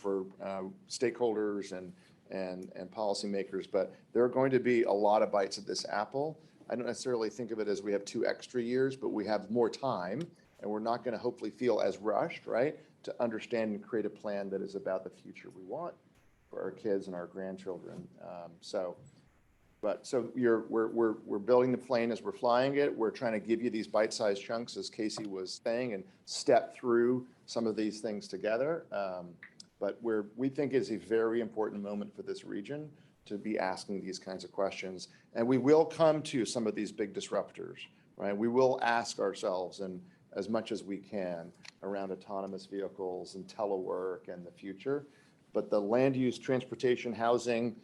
stakeholders and policymakers, but there are going to be a lot of bites at this apple. I don't necessarily think of it as we have 2 extra years, but we have more time, and we're not going to hopefully feel as rushed, right, to understand and create a plan that is about the future we want for our kids and our grandchildren. So we're building the plane as we're flying it. We're trying to give you these bite-sized chunks, as Casey was saying, and step through some of these things together. But we think it's a very important moment for this region to be asking these kinds of questions. And we will come to some of these big disruptors, right? We will ask ourselves, and as much as we can, around autonomous vehicles and telework and the future. But the land use, transportation, housing,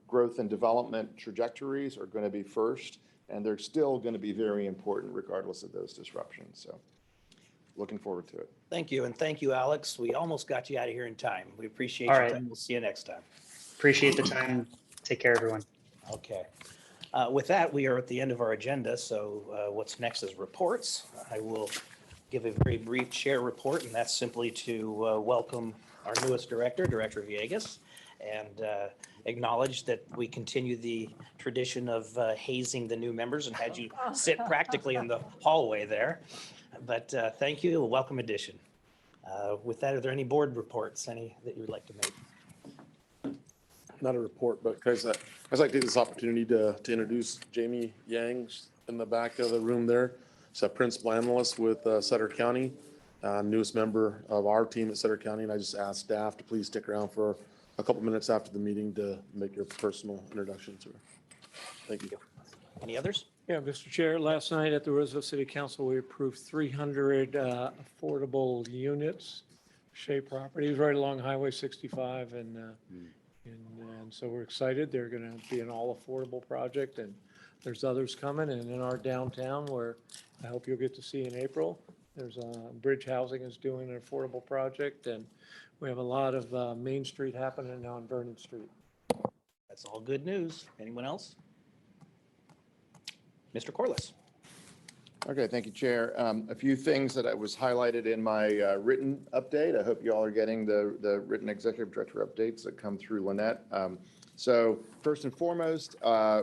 growth and development trajectories are going to be first, and they're still going to be very important regardless of those disruptions. So looking forward to it. Thank you, and thank you, Alex. We almost got you out of here in time. We appreciate All your right. time. We'll see you next time. Appreciate the time. Take care, everyone. Okay. With that, we are at the end of our agenda, so what's next is reports. I will give a very brief chair report, and that's simply to welcome our newest director, Director Villegas, and acknowledge that we continue the tradition of hazing the new members and had you sit practically in the hallway there. But thank you, a welcome addition. With that, are there any board reports, any that you would like to make? Not a report, but guys, I'd like to take this opportunity to introduce Jamie Yang in the back of the room there. He's a principal analyst with Sutter County, newest member of our team at Sutter County. And I just asked staff to please stick around for a couple minutes after the meeting to make your personal introduction to her. Thank you. Any others? Yeah, Mr. Chair, last night at the Roseville City Council, we approved 300 affordable units, Shea properties right along Highway 65. And so we're excited. They're going to be an all affordable project, and there's others coming. And in our downtown, where I hope you'll get to see in April, there's Bridge Housing is doing an affordable project, and we have a lot of Main Street happening now on Vernon Street. That's all good news. Anyone else? Mr. Corliss. Okay, thank you, Chair. A few things that I was highlighted in my written update. I hope you all are getting the written executive director updates that come through Lynette. So first and foremost,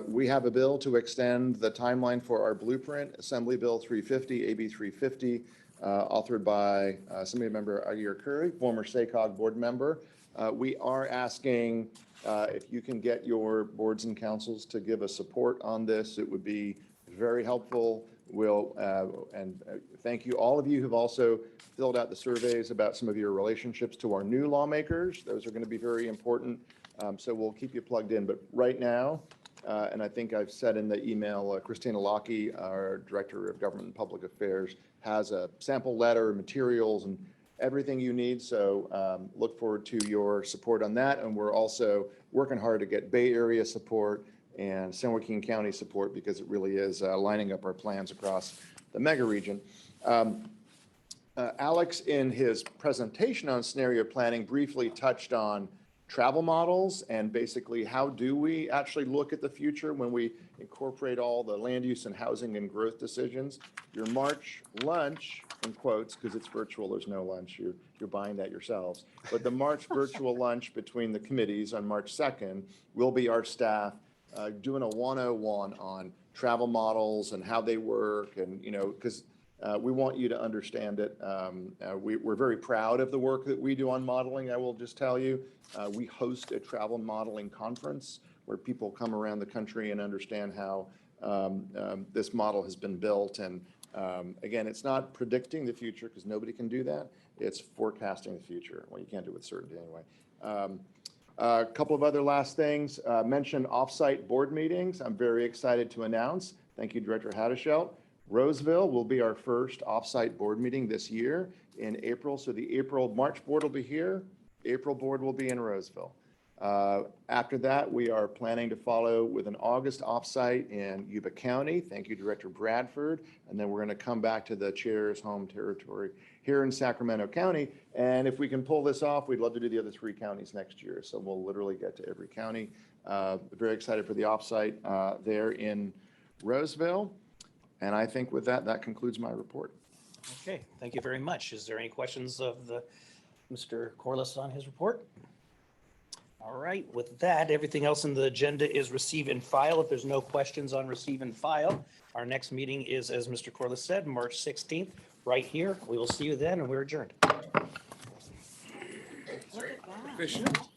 we have a bill to extend the timeline for our blueprint, Assembly Bill 350, AB 350, authored by Assembly Member Aguirre Curry, former SACOG board member. We are asking if you can get your boards and councils to give us support on this. It would be very helpful. Thank you, all of you who've also filled out the surveys about some of your relationships to our new lawmakers. Those are going to be very important. So we'll keep you plugged in. But right now, and I think I've said in the email, Christina Locke, our Director of Government and Public Affairs, has a sample letter, materials, and everything you need. So look forward to your support on that. And we're also working hard to get Bay Area support and San Joaquin County support, because it really is lining up our plans across the mega region. Alex, in his presentation on scenario planning, briefly touched on travel models and basically how do we actually look at the future when we incorporate all the land use and housing and growth decisions. Your March lunch, in quotes, because it's virtual, there's no lunch, you're buying that yourselves. But the March virtual lunch between the committees on March 2nd will be our staff doing a 101 on travel models and how they work, and because we want you to understand it. We're very proud of the work that we do on modeling. I will just tell you, we host a travel modeling conference where people come around the country and understand how this model has been built. And again, it's not predicting the future, because nobody can do that. It's forecasting the future. Well, you can't do it with certainty anyway. A couple of other last things. Mentioned offsite board meetings. I'm very excited to announce, thank you, Director Haddishelt, Roseville will be our first offsite board meeting this year in April. So the March board will be here. April board will be in Roseville. After that, we are planning to follow with an August offsite in Yuba County. Thank you, Director Bradford. And then we're going to come back to the chair's home territory here in Sacramento County. And if we can pull this off, we'd love to do the other 3 counties next year. So we'll literally get to every county. Very excited for the offsite there in Roseville. And I think with that, that concludes my report. Okay, thank you very much. Is there any questions of Mr. Corliss on his report? All right, with that, everything else in the agenda is receive and file. If there's no questions on receive and file, our next meeting is, as Mr. Corliss said, March 16th, right here. We will see you then, and we're adjourned. Look at that.